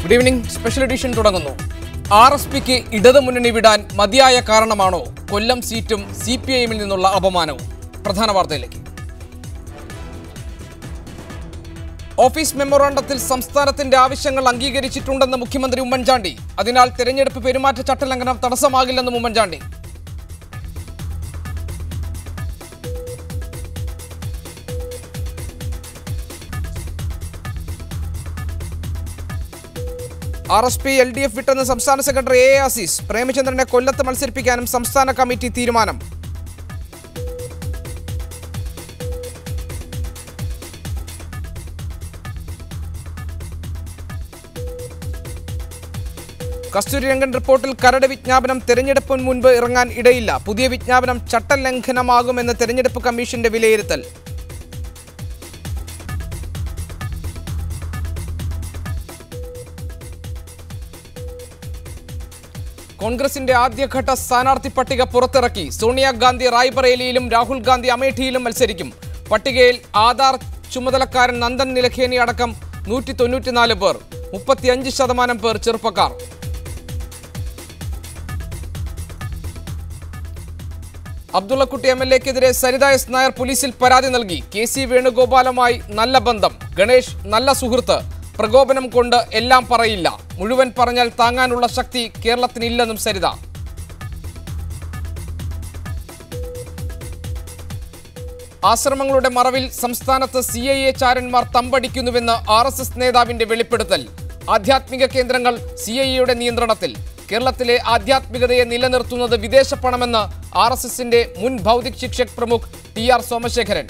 Good evening. Special edition തുടങ്ങുന്നു. RSPക്ക് ഇടത് മുന്നണി വിടാൻ മതിയായ കാരണമാണോ കൊല്ലം സീറ്റും CPIM-ൽ നിന്നുള്ള അപമാനവും? പ്രധാന വാർത്തയിലേക്ക്. ഓഫീസ് മെമ്മോറാണ്ടത്തിൽ സംസ്ഥാനത്തിന്റെ ആവശ്യങ്ങൾ അംഗീകരിച്ചിട്ടുണ്ടെന്ന് മുഖ്യമന്ത്രി ഉമ്മൻചാണ്ടി. അതിനാൽ തെരഞ്ഞെടുപ്പ് പെരുമാറ്റച്ചട്ട ലംഘനം തടസ്സമാകില്ലെന്നും ഉമ്മൻചാണ്ടി. RSP LDF വിട്ടെന്ന് സംസ്ഥാന സെക്രട്ടറി A. അസീസ്. പ്രേമചന്ദ്രനെ കൊല്ലത്ത് മത്സരിപ്പിക്കാനും സംസ്ഥാന കമ്മിറ്റി തീരുമാനം. കസ്തൂരിരംഗൻ റിപ്പോർട്ടിൽ കരട് വിജ്ഞാപനം തെരഞ്ഞെടുപ്പിന് മുൻപ് ഇറങ്ങാൻ ഇടയില്ല. പുതിയ വിജ്ഞാപനം ചട്ടലംഘനമാകുമെന്ന് തെരഞ്ഞെടുപ്പ് കമ്മീഷന്റെ വിലയിരുത്തൽ. കോൺഗ്രസിന്റെ ആദ്യഘട്ട സ്ഥാനാർത്ഥി പട്ടിക പുറത്തിറക്കി. സോണിയാഗാന്ധി റായ്ബറേലിയിലും രാഹുൽ ഗാന്ധി അമേഠിയിലും മത്സരിക്കും. പട്ടികയിൽ ആധാർ ചുമതലക്കാരൻ നന്ദൻ നിലഖേനി അടക്കം 194 പേർ. 35% പേർ ചെറുപ്പക്കാർ. അബ്ദുള്ളക്കുട്ടി MLA-ക്കെതിരെ സരിത S. നായർ പോലീസിൽ പരാതി നൽകി. KC വേണുഗോപാലുമായി നല്ല ബന്ധം. ഗണേഷ് നല്ല സുഹൃത്ത്. പ്രകോപനം കൊണ്ട് എല്ലാം പറയില്ല. മുഴുവൻ പറഞ്ഞാൽ താങ്ങാനുള്ള ശക്തി കേരളത്തിനില്ലെന്നും സരിത. ആശ്രമങ്ങളുടെ മറവിൽ സംസ്ഥാനത്ത് CIA ചാരന്മാർ തമ്പടിക്കുന്നുവെന്ന് RSS നേതാവിന്റെ വെളിപ്പെടുത്തൽ. ആധ്യാത്മിക കേന്ദ്രങ്ങൾ CIA-യുടെ നിയന്ത്രണത്തിൽ. കേരളത്തിലെ ആധ്യാത്മികതയെ നിലനിർത്തുന്നത് വിദേശ പണമെന്ന് RSS-ന്റെ മുൻ ഭൗതിക് Shikshak പ്രമുഖ് TR Somasekharan.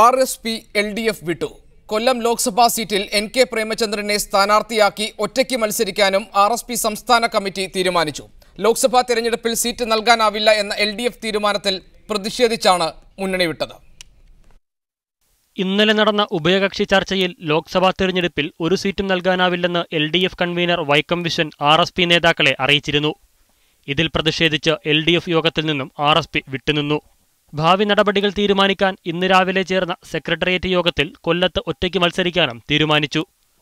RSP LDF വിട്ടു. കൊല്ലം ലോക്സഭാ സീറ്റിൽ NK പ്രേമചന്ദ്രനെ സ്ഥാനാർത്ഥിയാക്കി ഒറ്റയ്ക്ക് മത്സരിക്കാനും RSP സംസ്ഥാന കമ്മിറ്റി തീരുമാനിച്ചു. ലോക്സഭാ തെരഞ്ഞെടുപ്പിൽ സീറ്റ് നൽകാനാവില്ല എന്ന LDF തീരുമാനത്തിൽ പ്രതിഷേധിച്ചാണ് മുന്നണി വിട്ടത്. ഇന്നലെ നടന്ന ഉഭയകക്ഷി ചർച്ചയിൽ ലോക്സഭാ തെരഞ്ഞെടുപ്പിൽ ഒരു സീറ്റും നൽകാനാവില്ലെന്ന് LDF convener Vaikom Viswan RSP നേതാക്കളെ അറിയിച്ചിരുന്നു. ഇതിൽ പ്രതിഷേധിച്ച് LDF യോഗത്തിൽ നിന്നും RSP വിട്ടുനിന്നു. ഭാവി നടപടികൾ തീരുമാനിക്കാൻ ഇന്ന് രാവിലെ ചേർന്ന സെക്രട്ടേറിയറ്റ് യോഗത്തിൽ കൊല്ലത്ത് ഒറ്റയ്ക്ക് മത്സരിക്കാനും തീരുമാനിച്ചു.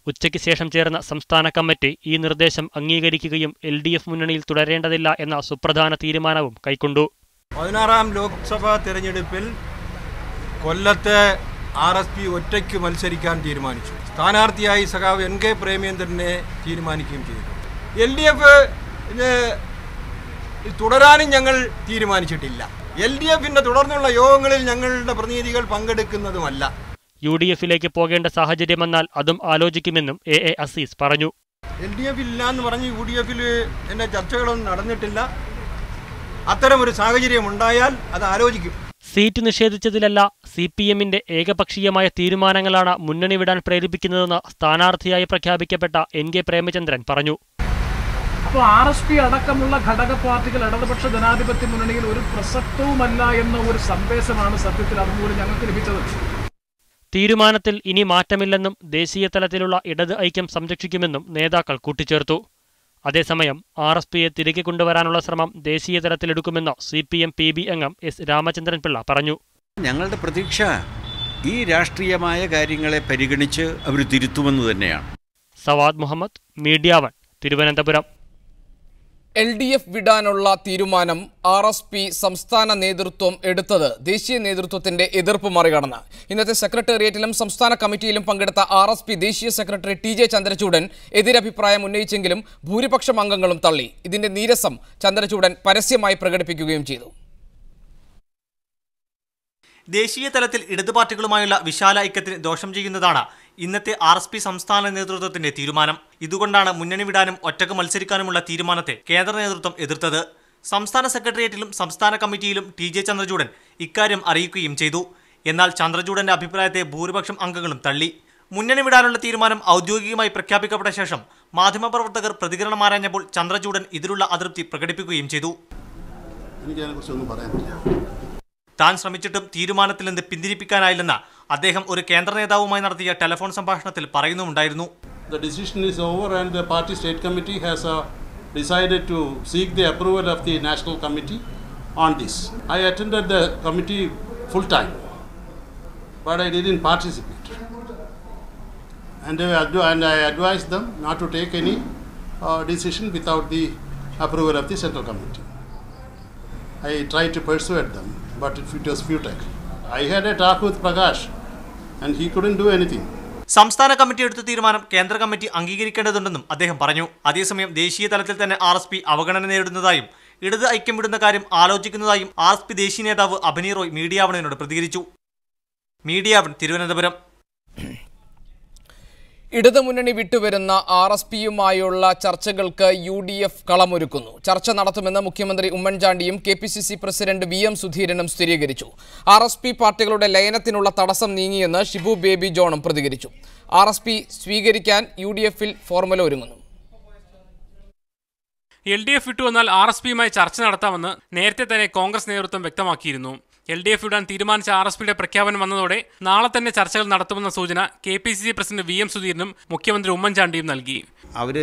ഉച്ചയ്ക്ക് ശേഷം ചേർന്ന സംസ്ഥാന കമ്മിറ്റി ഈ നിർദ്ദേശം അംഗീകരിക്കുകയും LDF മുന്നണിയിൽ തുടരേണ്ടതില്ല എന്ന സുപ്രധാന തീരുമാനവും കൈക്കൊണ്ടു. 16-ാം ലോക്സഭാ തെരഞ്ഞെടുപ്പിൽ കൊല്ലത്ത് RSP ഒറ്റയ്ക്ക് മത്സരിക്കാൻ തീരുമാനിച്ചു. സ്ഥാനാർത്ഥിയായി സഖാവ് NK പ്രേമചന്ദ്രനെ തീരുമാനിക്കുകയും ചെയ്തു. LDF തുടരാനും ഞങ്ങൾ തീരുമാനിച്ചിട്ടില്ല. LDF-ന്റെ തുടർന്നുള്ള യോഗങ്ങളിൽ ഞങ്ങളുടെ പ്രതിനിധികൾ പങ്കെടുക്കുന്നതുമല്ല. UDF-ലേക്ക് പോകേണ്ട സാഹചര്യം വന്നാൽ അതും ആലോചിക്കുമെന്നും A. അസീസ് പറഞ്ഞു. LDF ഇല്ല എന്ന് പറഞ്ഞ് UDF-ൽ എന്റെ ചർച്ചകളൊന്നും നടന്നിട്ടില്ല. അത്തരമൊരു സാഹചര്യം ഉണ്ടായാൽ അത് ആലോചിക്കും. സീറ്റ് നിഷേധിച്ചതിലല്ല, CPM-ന്റെ ഏകപക്ഷീയമായ തീരുമാനങ്ങളാണ് മുന്നണി വിടാൻ പ്രേരിപ്പിക്കുന്നതെന്ന് സ്ഥാനാർത്ഥിയായി പ്രഖ്യാപിക്കപ്പെട്ട NK പ്രേമചന്ദ്രൻ പറഞ്ഞു. അപ്പോൾ RSP അടക്കമുള്ള ഘടക പാർട്ടികൾ ഇടതുപക്ഷ ജനാധിപത്യ മുന്നണിയിൽ ഒരു പ്രസക്തവുമല്ല എന്ന ഒരു സന്ദേശമാണ് സത്യത്തിൽ അതുമൂലം ഞങ്ങൾക്ക് ലഭിച്ചത്. തീരുമാനത്തിൽ ഇനി മാറ്റമില്ലെന്നും ദേശീയ തലത്തിലുള്ള ഇടത് ഐക്യം സംരക്ഷിക്കുമെന്നും നേതാക്കൾ കൂട്ടിച്ചേർത്തു. അതേസമയം RSPയെ തിരികെ കൊണ്ടുവരാനുള്ള ശ്രമം ദേശീയ തലത്തിലെടുക്കുമെന്ന് CPM PB അംഗം S. രാമചന്ദ്രൻ പിള്ള പറഞ്ഞു. ഞങ്ങളുടെ പ്രതീക്ഷ ഈ രാഷ്ട്രീയമായ കാര്യങ്ങളെ പരിഗണിച്ച് അവർ തിരുത്തുമെന്ന് തന്നെയാണ്. സവാദ് മുഹമ്മദ്, മീഡിയ 1, തിരുവനന്തപുരം. LDF വിടാനുള്ള തീരുമാനം RSP സംസ്ഥാന നേതൃത്വം എടുത്തത് ദേശീയ നേതൃത്വത്തിന്റെ എതിർപ്പ് മറികടന്ന്. ഇന്നത്തെ സെക്രട്ടേറിയറ്റിലും സംസ്ഥാന കമ്മിറ്റിയിലും പങ്കെടുത്ത RSP ദേശീയ സെക്രട്ടറി TJ ചന്ദ്രചൂഡൻ എതിരഭിപ്രായം ഉന്നയിച്ചെങ്കിലും ഭൂരിപക്ഷം അംഗങ്ങളും തള്ളി. ഇതിന്റെ നീരസം ചന്ദ്രചൂഡൻ പരസ്യമായി പ്രകടിപ്പിക്കുകയും ചെയ്തു. ദേശീയ തലത്തിൽ ഇടതു പാർട്ടികളുമായുള്ള വിശാല ഐക്യത്തിന് ദോഷം ചെയ്യുന്നതാണ് ഇന്നത്തെ RSP സംസ്ഥാന നേതൃത്വത്തിന്റെ തീരുമാനം. ഇതുകൊണ്ടാണ് മുന്നണി വിടാനും ഒറ്റക്ക് മത്സരിക്കാനുമുള്ള തീരുമാനത്തെ കേന്ദ്ര നേതൃത്വം എതിർത്തത്. സംസ്ഥാന സെക്രട്ടേറിയറ്റിലും സംസ്ഥാന കമ്മിറ്റിയിലും TJ ചന്ദ്രചൂഡൻ ഇക്കാര്യം അറിയിക്കുകയും ചെയ്തു. എന്നാൽ ചന്ദ്രചൂഡന്റെ അഭിപ്രായത്തെ ഭൂരിപക്ഷം അംഗങ്ങളും തള്ളി. മുന്നണി വിടാനുള്ള തീരുമാനം ഔദ്യോഗികമായി പ്രഖ്യാപിക്കപ്പെട്ട ശേഷം മാധ്യമപ്രവർത്തകർ പ്രതികരണം ആരാഞ്ഞപ്പോൾ ചന്ദ്രചൂഡൻ ഇതിലുള്ള അതൃപ്തി പ്രകടിപ്പിക്കുകയും ചെയ്തു. താൻ ശ്രമിച്ചിട്ടും തീരുമാനത്തിൽ നിന്ന് പിന്തിരിപ്പിക്കാനായില്ലെന്ന് അദ്ദേഹം ഒരു കേന്ദ്ര നേതാവുമായി നടത്തിയ ടെലിഫോൺ സംഭാഷണത്തിൽ പറയുന്നുണ്ടായിരുന്നു. The decision is over and the party state committee has decided to seek the approval of the National Committee on this. I attended the committee full time, but I didn't participate. And I advised them not to take any decision without the approval of the Central Committee. I tried to persuade them, but it was futile. I had a talk with Prakash, and he couldn't do anything. സംസ്ഥാന committee എടുത്ത തീരുമാനം കേന്ദ്ര committee അംഗീകരിക്കേണ്ടതുണ്ടെന്നും അദ്ദേഹം പറഞ്ഞു. അതേസമയം ദേശീയ തലത്തിൽ തന്നെ RSP അവഗണന നേരിടുന്നതായും ഇടത് ഐക്യം വിടുന്ന കാര്യം ആലോചിക്കുന്നതായും RSP ദേശീയ നേതാവ് അഭിനയ് റോയ് മീഡിയ വണിനോട് പ്രതികരിച്ചു. Media one, Thiruvananthapuram. ഇടതുമുന്നണി വിട്ടുവരുന്ന RSPയുമായുള്ള ചർച്ചകൾക്ക് UDF കളമൊരുക്കുന്നു. ചർച്ച നടത്തുമെന്ന് മുഖ്യമന്ത്രി ഉമ്മൻചാണ്ടിയും KPCC പ്രസിഡന്റ് VM സുധീരനും സ്ഥിരീകരിച്ചു. RSP പാർട്ടികളുടെ ലയനത്തിനുള്ള തടസ്സം നീങ്ങിയെന്ന് ഷിബു ബേബി ജോണും പ്രതികരിച്ചു. RSP സ്വീകരിക്കാൻ UDFൽ ഫോർമുല ഒരുങ്ങുന്നു. LDF വിട്ടുവന്നാൽ RSPയുമായി ചർച്ച നടത്താമെന്ന് നേരത്തെ തന്നെ കോൺഗ്രസ് നേതൃത്വം വ്യക്തമാക്കിയിരുന്നു. LDF വിടാൻ തീരുമാനിച്ച RSPയുടെ പ്രഖ്യാപനം വന്നതോടെ നാളെ തന്നെ ചർച്ചകൾ നടത്തുമെന്ന സൂചന KPCC പ്രസിഡന്റ് VM സുധീരനും മുഖ്യമന്ത്രി ഉമ്മൻചാണ്ടിയും നൽകി. അവർ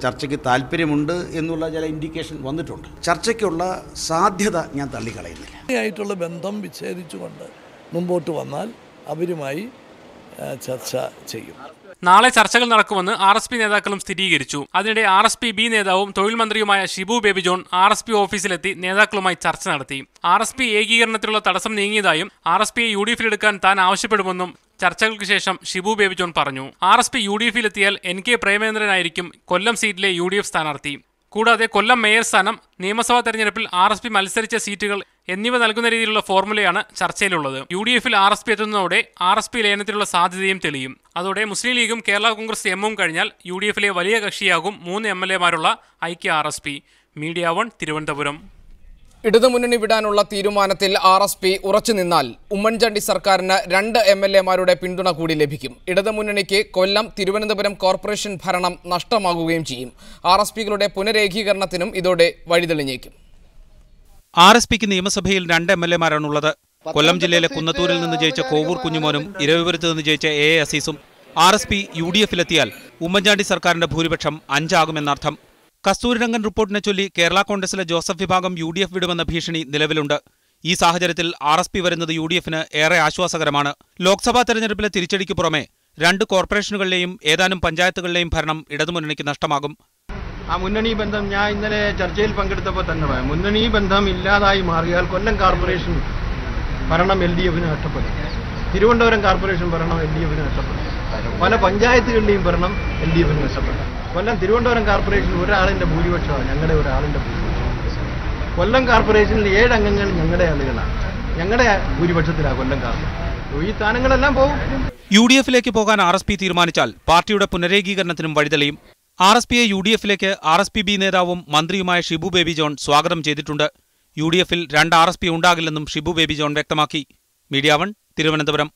ചർച്ചയ്ക്ക് താല്പര്യമുണ്ട് എന്നുള്ള ചില ഇൻഡിക്കേഷൻ വന്നിട്ടുണ്ട്. ചർച്ചയ്ക്കുള്ള സാധ്യത ഞാൻ തള്ളിക്കളയുന്നില്ല. ആയിട്ടുള്ള ബന്ധം വിച്ഛേദിച്ചുകൊണ്ട് മുമ്പോട്ട് വന്നാൽ അവരുമായി ചർച്ച ചെയ്യും. നാളെ ചർച്ചകൾ നടക്കുമെന്ന് RSP നേതാക്കളും സ്ഥിരീകരിച്ചു. അതിനിടെ RSP-B നേതാവും തൊഴിൽ മന്ത്രിയുമായ ഷിബു ബേബി ജോൺ RSP ഓഫീസിലെത്തി നേതാക്കളുമായി ചർച്ച നടത്തി. RSP ഏകീകരണത്തിലുള്ള തടസ്സം നീങ്ങിയതായും RSPയെ UDFിലെടുക്കാൻ താൻ ആവശ്യപ്പെടുമെന്നും ചർച്ചകൾക്ക് ശേഷം ഷിബു ബേബി ജോൺ പറഞ്ഞു. RSP UDFിലെത്തിയാൽ NK പ്രേമേന്ദ്രനായിരിക്കും കൊല്ലം സീറ്റിലെ UDF സ്ഥാനാർത്ഥി. കൂടാതെ കൊല്ലം മേയർ സ്ഥാനം, നിയമസഭാ തെരഞ്ഞെടുപ്പിൽ RSP മത്സരിച്ച സീറ്റുകൾ എന്നിവ നൽകുന്ന രീതിയിലുള്ള ഫോർമുലയാണ് ചർച്ചയിലുള്ളത്. UDFിൽ RSP എത്തുന്നതോടെ RSP ലയനത്തിലുള്ള സാധ്യതയും തെളിയും. അതോടെ മുസ്ലിം ലീഗും കേരള കോൺഗ്രസ് എമ്മും കഴിഞ്ഞാൽ UDFിലെ വലിയ കക്ഷിയാകും 3 MLAമാരുള്ള ഐക്യ RSP. Media one, Thiruvananthapuram. ഇടതുമുന്നണി വിടാനുള്ള തീരുമാനത്തിൽ RSP ഉറച്ചു നിന്നാൽ ഉമ്മൻചാണ്ടി സർക്കാരിന് 2 MLAമാരുടെ പിന്തുണ കൂടി ലഭിക്കും. ഇടതുമുന്നണിക്ക് കൊല്ലം, തിരുവനന്തപുരം കോർപ്പറേഷൻ ഭരണം നഷ്ടമാകുകയും ചെയ്യും. RSPകളുടെ പുനരേകീകരണത്തിനും ഇതോടെ വഴിതെളിഞ്ഞേക്കും. RSPക്ക് നിയമസഭയിൽ 2 MLAമാരാണുള്ളത്. കൊല്ലം ജില്ലയിലെ കുന്നത്തൂരിൽ നിന്ന് ജയിച്ച കോവൂർ കുഞ്ഞുമോനും ഇരവിപുരത്ത് നിന്ന് ജയിച്ച AA അസീസും. RSP UDFിലെത്തിയാൽ ഉമ്മൻചാണ്ടി സർക്കാരിന്റെ ഭൂരിപക്ഷം 5 ആകുമെന്നർത്ഥം. കസ്തൂരിരംഗൻ റിപ്പോർട്ടിനെ ചൊല്ലി കേരള കോൺഗ്രസിലെ ജോസഫ് വിഭാഗം UDF വിടുമെന്ന ഭീഷണി നിലവിലുണ്ട്. ഈ സാഹചര്യത്തിൽ RSP വരുന്നത് UDFിന് ഏറെ ആശ്വാസകരമാണ്. ലോക്സഭാ തെരഞ്ഞെടുപ്പിലെ തിരിച്ചടിക്ക് പുറമെ 2 കോർപ്പറേഷനുകളിലെയും ഏതാനും പഞ്ചായത്തുകളിലെയും ഭരണം ഇടതുമുന്നണിക്ക് നഷ്ടമാകും. ആ മുന്നണി ബന്ധം ഞാൻ ഇന്നലെ ചർച്ചയിൽ പങ്കെടുത്തപ്പോൾ തന്നെ പറയാം. മുന്നണി ബന്ധം ഇല്ലാതായി മാറിയാൽ കൊല്ലം കോർപ്പറേഷൻ ഭരണം LDFിന് നഷ്ടപ്പെടും. തിരുവനന്തപുരം കോർപ്പറേഷൻ ഭരണം LDFിന് നഷ്ടപ്പെടും. പല പഞ്ചായത്തുകളിലെയും ഭരണം LDFിന് നഷ്ടപ്പെടും. കൊല്ലം തിരുവനന്തപുരം കോർപ്പറേഷൻ ഒരാളിന്റെ ഭൂരിപക്ഷമാണ് ഞങ്ങളുടെ ഒരാളിന്റെ ഭൂരിപക്ഷം. കൊല്ലം കോർപ്പറേഷനിൽ 7 അംഗങ്ങൾ ഞങ്ങളുടെ ആളുകളാണ്. ഞങ്ങളുടെ ഭൂരിപക്ഷത്തിലാണ് കൊല്ലം കോർപ്പറേഷൻ. ഈ സ്ഥാനങ്ങളെല്ലാം പോകും. UDFിലേക്ക് പോകാൻ RSP തീരുമാനിച്ചാൽ പാർട്ടിയുടെ പുനരേകീകരണത്തിനും വഴിതെളിയും. RSPയെ UDFിലേക്ക് RSP-B നേതാവും മന്ത്രിയുമായ ഷിബു ബേബി ജോൺ സ്വാഗതം ചെയ്തിട്ടുണ്ട്. UDFിൽ 2 RSP ഉണ്ടാകില്ലെന്നും ഷിബു ബേബി ജോൺ വ്യക്തമാക്കി. Media one, Thiruvananthapuram.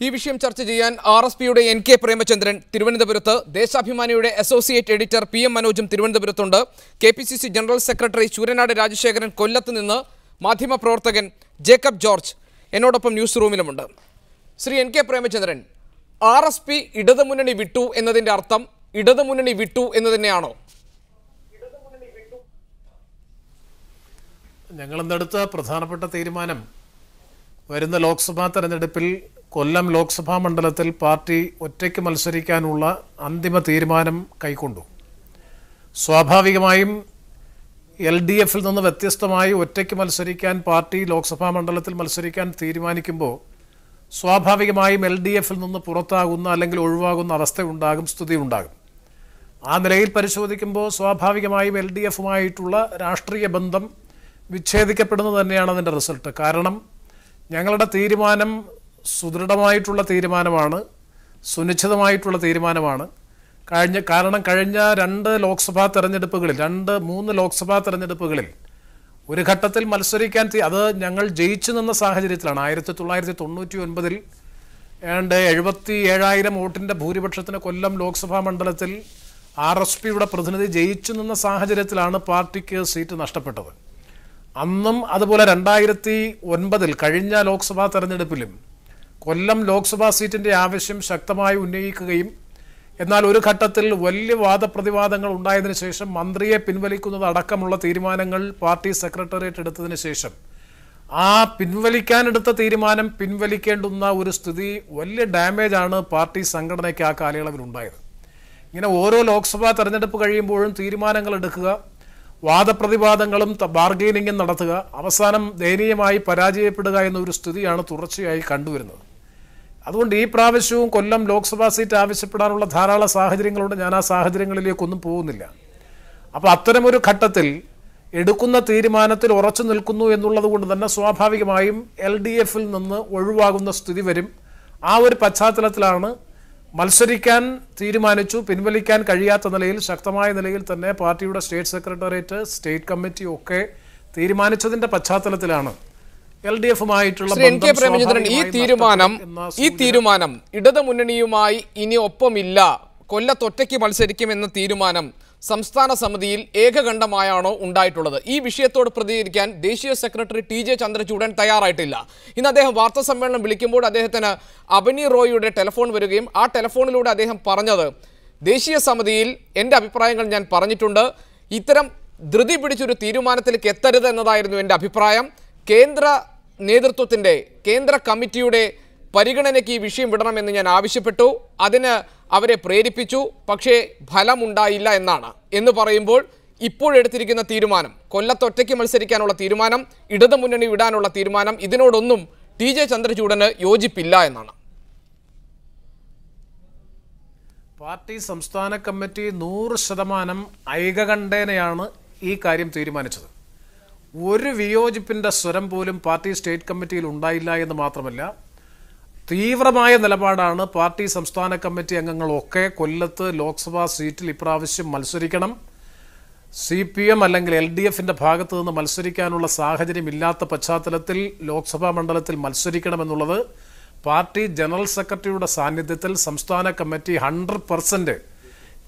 ഈ വിഷയം ചർച്ച ചെയ്യാൻ RSPയുടെ NK പ്രേമചന്ദ്രൻ തിരുവനന്തപുരത്ത്, ദേശാഭിമാനിയുടെ അസോസിയേറ്റ് എഡിറ്റർ PM മനോജും തിരുവനന്തപുരത്തുണ്ട്. KPCC general secretary Sooranad Rajasekharan കൊല്ലത്ത് നിന്ന്, മാധ്യമപ്രവർത്തകൻ ജേക്കബ് ജോർജ് എന്നോടൊപ്പം ന്യൂസ് റൂമിലുമുണ്ട്. ശ്രീ NK പ്രേമചന്ദ്രൻ, RSP ഇടതുമുന്നണി വിട്ടു എന്നതിന്റെ അർത്ഥം ഇടതുമുന്നണി വിട്ടു എന്ന് തന്നെയാണോ? ഞങ്ങളെന്നെടുത്ത പ്രധാനപ്പെട്ട തീരുമാനം വരുന്ന ലോക്സഭാ തെരഞ്ഞെടുപ്പിൽ കൊല്ലം ലോക്സഭാ മണ്ഡലത്തിൽ പാർട്ടി ഒറ്റയ്ക്ക് മത്സരിക്കാനുള്ള അന്തിമ തീരുമാനം കൈക്കൊണ്ടു. സ്വാഭാവികമായും LDFിൽ നിന്ന് വ്യത്യസ്തമായി ഒറ്റയ്ക്ക് മത്സരിക്കാൻ പാർട്ടി ലോക്സഭാ മണ്ഡലത്തിൽ മത്സരിക്കാൻ തീരുമാനിക്കുമ്പോൾ സ്വാഭാവികമായും LDFിൽ നിന്ന് പുറത്താകുന്ന അല്ലെങ്കിൽ ഒഴിവാകുന്ന അവസ്ഥയുണ്ടാകും, സ്ഥിതിയുണ്ടാകും. ആ നിലയിൽ പരിശോധിക്കുമ്പോൾ സ്വാഭാവികമായും LDFുമായിട്ടുള്ള രാഷ്ട്രീയ ബന്ധം വിച്ഛേദിക്കപ്പെടുന്നത് തന്നെയാണ് അതിൻ്റെ റിസൾട്ട്. കാരണം ഞങ്ങളുടെ തീരുമാനം സുദൃഢമായിട്ടുള്ള തീരുമാനമാണ്, സുനിശ്ചിതമായിട്ടുള്ള തീരുമാനമാണ്. കാരണം കഴിഞ്ഞ 2 ലോക്സഭാ തെരഞ്ഞെടുപ്പുകളിൽ 3 ലോക്സഭാ തെരഞ്ഞെടുപ്പുകളിൽ ഒരു ഘട്ടത്തിൽ മത്സരിക്കാൻ അത് ഞങ്ങൾ ജയിച്ചു നിന്ന സാഹചര്യത്തിലാണ്. 1999 ഏതാണ്ട് 77,000 വോട്ടിൻ്റെ ഭൂരിപക്ഷത്തിന് കൊല്ലം ലോക്സഭാ മണ്ഡലത്തിൽ RSPയുടെ പ്രതിനിധി ജയിച്ചു നിന്ന സാഹചര്യത്തിലാണ് പാർട്ടിക്ക് സീറ്റ് നഷ്ടപ്പെട്ടത്. അന്നും അതുപോലെ 2009 കഴിഞ്ഞ ലോക്സഭാ തെരഞ്ഞെടുപ്പിലും കൊല്ലം ലോക്സഭാ സീറ്റിൻ്റെ ആവശ്യം ശക്തമായി ഉന്നയിക്കുകയും എന്നാൽ ഒരു ഘട്ടത്തിൽ വലിയ വാദപ്രതിവാദങ്ങൾ ഉണ്ടായതിനു ശേഷം മന്ത്രിയെ പിൻവലിക്കുന്നത് അടക്കമുള്ള തീരുമാനങ്ങൾ പാർട്ടി സെക്രട്ടേറിയറ്റ് എടുത്തതിന് ശേഷം ആ പിൻവലിക്കാനെടുത്ത തീരുമാനം പിൻവലിക്കേണ്ടുന്ന ഒരു സ്ഥിതി വലിയ ഡാമേജാണ് പാർട്ടി സംഘടനയ്ക്ക് ആ കാലയളവിൽ ഉണ്ടായത്. ഇങ്ങനെ ഓരോ ലോക്സഭാ തെരഞ്ഞെടുപ്പ് കഴിയുമ്പോഴും തീരുമാനങ്ങൾ എടുക്കുക, വാദപ്രതിവാദങ്ങളും ബാർഗെയിനിങ്ങും നടത്തുക, അവസാനം ദയനീയമായി പരാജയപ്പെടുക എന്നൊരു സ്ഥിതിയാണ് തുടർച്ചയായി കണ്ടുവരുന്നത്. അതുകൊണ്ട് ഈ പ്രാവശ്യവും കൊല്ലം ലോക്സഭാ സീറ്റ് ആവശ്യപ്പെടാനുള്ള ധാരാളം സാഹചര്യങ്ങളുണ്ട്. ഞാൻ ആ സാഹചര്യങ്ങളിലേക്കൊന്നും പോകുന്നില്ല. അപ്പോൾ അത്തരമൊരു ഘട്ടത്തിൽ എടുക്കുന്ന തീരുമാനത്തിൽ ഉറച്ചു നിൽക്കുന്നു എന്നുള്ളത് കൊണ്ട് തന്നെ സ്വാഭാവികമായും LDFൽ നിന്ന് ഒഴിവാകുന്ന സ്ഥിതി വരും. ആ ഒരു പശ്ചാത്തലത്തിലാണ് മത്സരിക്കാൻ തീരുമാനിച്ചു. പിൻവലിക്കാൻ കഴിയാത്ത നിലയിൽ ശക്തമായ നിലയിൽ തന്നെ പാർട്ടിയുടെ സ്റ്റേറ്റ് സെക്രട്ടേറിയറ്റ്, സ്റ്റേറ്റ് കമ്മിറ്റി ഒക്കെ തീരുമാനിച്ചതിന്റെ പശ്ചാത്തലത്തിലാണ് LDFുമായിട്ടുള്ള ഈ തീരുമാനം ഇടതു മുന്നണിയുമായി ഇനി ഒപ്പമില്ല, കൊല്ലത്തൊറ്റയ്ക്ക് മത്സരിക്കുമെന്ന തീരുമാനം സംസ്ഥാന സമിതിയിൽ ഏകകണ്ഠമായാണോ ഉണ്ടായിട്ടുള്ളത്? ഈ വിഷയത്തോട് പ്രതികരിക്കാൻ ദേശീയ സെക്രട്ടറി TJ ചന്ദ്രചൂഡൻ തയ്യാറായിട്ടില്ല. ഇന്ന് അദ്ദേഹം വാർത്താ സമ്മേളനം വിളിക്കുമ്പോൾ അദ്ദേഹത്തിന് അബനി റോയിയുടെ ടെലിഫോൺ വരികയും ആ ടെലിഫോണിലൂടെ അദ്ദേഹം പറഞ്ഞത്, ദേശീയ സമിതിയിൽ എൻ്റെ അഭിപ്രായങ്ങൾ ഞാൻ പറഞ്ഞിട്ടുണ്ട്, ഇത്തരം ധൃതി പിടിച്ചൊരു തീരുമാനത്തിലേക്ക് എത്തരുത് എന്നതായിരുന്നു എൻ്റെ അഭിപ്രായം. കേന്ദ്ര നേതൃത്വത്തിൻ്റെ, കേന്ദ്ര കമ്മിറ്റിയുടെ പരിഗണനയ്ക്ക് ഈ വിഷയം വിടണമെന്ന് ഞാൻ ആവശ്യപ്പെട്ടു. അതിന് അവരെ പ്രേരിപ്പിച്ചു, പക്ഷേ ഫലമുണ്ടായില്ല എന്ന് പറയുമ്പോൾ ഇപ്പോഴെടുത്തിരിക്കുന്ന തീരുമാനം, കൊല്ലത്തൊറ്റയ്ക്ക് മത്സരിക്കാനുള്ള തീരുമാനം, ഇടതു മുന്നണി വിടാനുള്ള തീരുമാനം, ഇതിനോടൊന്നും TJ ചന്ദ്രചൂഡന് യോജിപ്പില്ല എന്നാണ്. പാർട്ടി സംസ്ഥാന കമ്മിറ്റി 100% ഐകകണ്ഠേനയാണ് ഈ കാര്യം തീരുമാനിച്ചത്. ഒരു വിയോജിപ്പിൻ്റെ സ്വരം പോലും പാർട്ടി സ്റ്റേറ്റ് കമ്മിറ്റിയിൽ ഉണ്ടായില്ല എന്ന് മാത്രമല്ല, തീവ്രമായ നിലപാടാണ് പാർട്ടി സംസ്ഥാന കമ്മിറ്റി അംഗങ്ങളൊക്കെ കൊല്ലത്ത് ലോക്സഭാ സീറ്റിൽ ഇപ്രാവശ്യം മത്സരിക്കണം, CPM അല്ലെങ്കിൽ LDFിൻ്റെ ഭാഗത്ത് നിന്ന് മത്സരിക്കാനുള്ള സാഹചര്യം ഇല്ലാത്ത പശ്ചാത്തലത്തിൽ ലോക്സഭാ മണ്ഡലത്തിൽ മത്സരിക്കണമെന്നുള്ളത് പാർട്ടി ജനറൽ സെക്രട്ടറിയുടെ സാന്നിധ്യത്തിൽ സംസ്ഥാന കമ്മിറ്റി 100%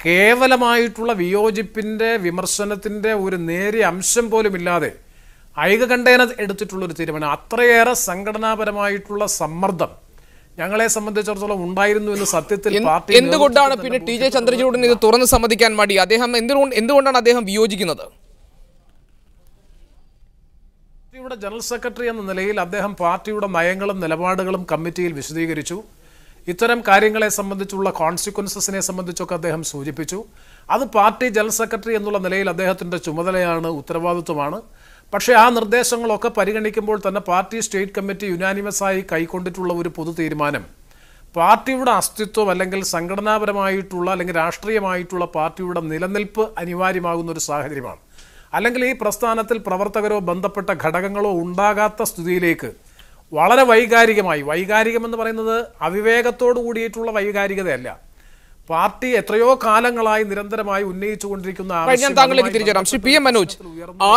കേവലമായിട്ടുള്ള വിയോജിപ്പിൻ്റെ, വിമർശനത്തിൻ്റെ ഒരു നേരിയ അംശം പോലും ഇല്ലാതെ ഐകകണ്ഠേന എടുത്തിട്ടുള്ളൊരു തീരുമാനം. അത്രയേറെ സംഘടനാപരമായിട്ടുള്ള സമ്മർദ്ദം ഞങ്ങളെ സംബന്ധിച്ചിടത്തോളം ഉണ്ടായിരുന്നു എന്ന് സത്യത്തിൽ പാർട്ടി എന്തുകൊണ്ടാണ് പിന്നെ TJ ചന്ദ്രചൂഡൻ ഇത് തുറന്ന് സമ്മതിക്കാൻ മടി? അദ്ദേഹം എന്തുകൊണ്ടാണ് അദ്ദേഹം വിയോജിക്കുന്നത്? പാർട്ടിയുടെ ജനറൽ സെക്രട്ടറി എന്ന നിലയിൽ അദ്ദേഹം പാർട്ടിയുടെ നയങ്ങളും നിലപാടുകളും കമ്മിറ്റിയിൽ വിശദീകരിച്ചു. ഇത്തരം കാര്യങ്ങളെ സംബന്ധിച്ചുള്ള കോൺസിക്വൻസസിനെ സംബന്ധിച്ചൊക്കെ അദ്ദേഹം സൂചിപ്പിച്ചു. അത് പാർട്ടി ജനറൽ സെക്രട്ടറി എന്നുള്ള നിലയിൽ അദ്ദേഹത്തിൻ്റെ ചുമതലയാണ്, ഉത്തരവാദിത്വമാണ്. പക്ഷേ ആ നിർദ്ദേശങ്ങളൊക്കെ പരിഗണിക്കുമ്പോൾ തന്നെ പാർട്ടി സ്റ്റേറ്റ് കമ്മിറ്റി യുനാനിമസായി കൈക്കൊണ്ടിട്ടുള്ള ഒരു പൊതു തീരുമാനം പാർട്ടിയുടെ അസ്തിത്വം അല്ലെങ്കിൽ സംഘടനാപരമായിട്ടുള്ള അല്ലെങ്കിൽ രാഷ്ട്രീയമായിട്ടുള്ള പാർട്ടിയുടെ നിലനിൽപ്പ് അനിവാര്യമാകുന്ന ഒരു സാഹചര്യമാണ്. അല്ലെങ്കിൽ ഈ പ്രസ്ഥാനത്തിൽ പ്രവർത്തകരോ ബന്ധപ്പെട്ട ഘടകങ്ങളോ ഉണ്ടാകാത്ത സ്ഥിതിയിലേക്ക് വളരെ വൈകാരികമെന്ന് പറയുന്നത് അവിവേകത്തോടു കൂടിയിട്ടുള്ള വൈകാരികതയല്ല, പാർട്ടി എത്രയോ കാലങ്ങളായി നിരന്തരമായി ഉന്നയിച്ചുകൊണ്ടിരിക്കുന്ന ഞാൻ താങ്കളിലേക്ക് തിരിച്ചുവരാം. ശ്രീ PM മനോജ്,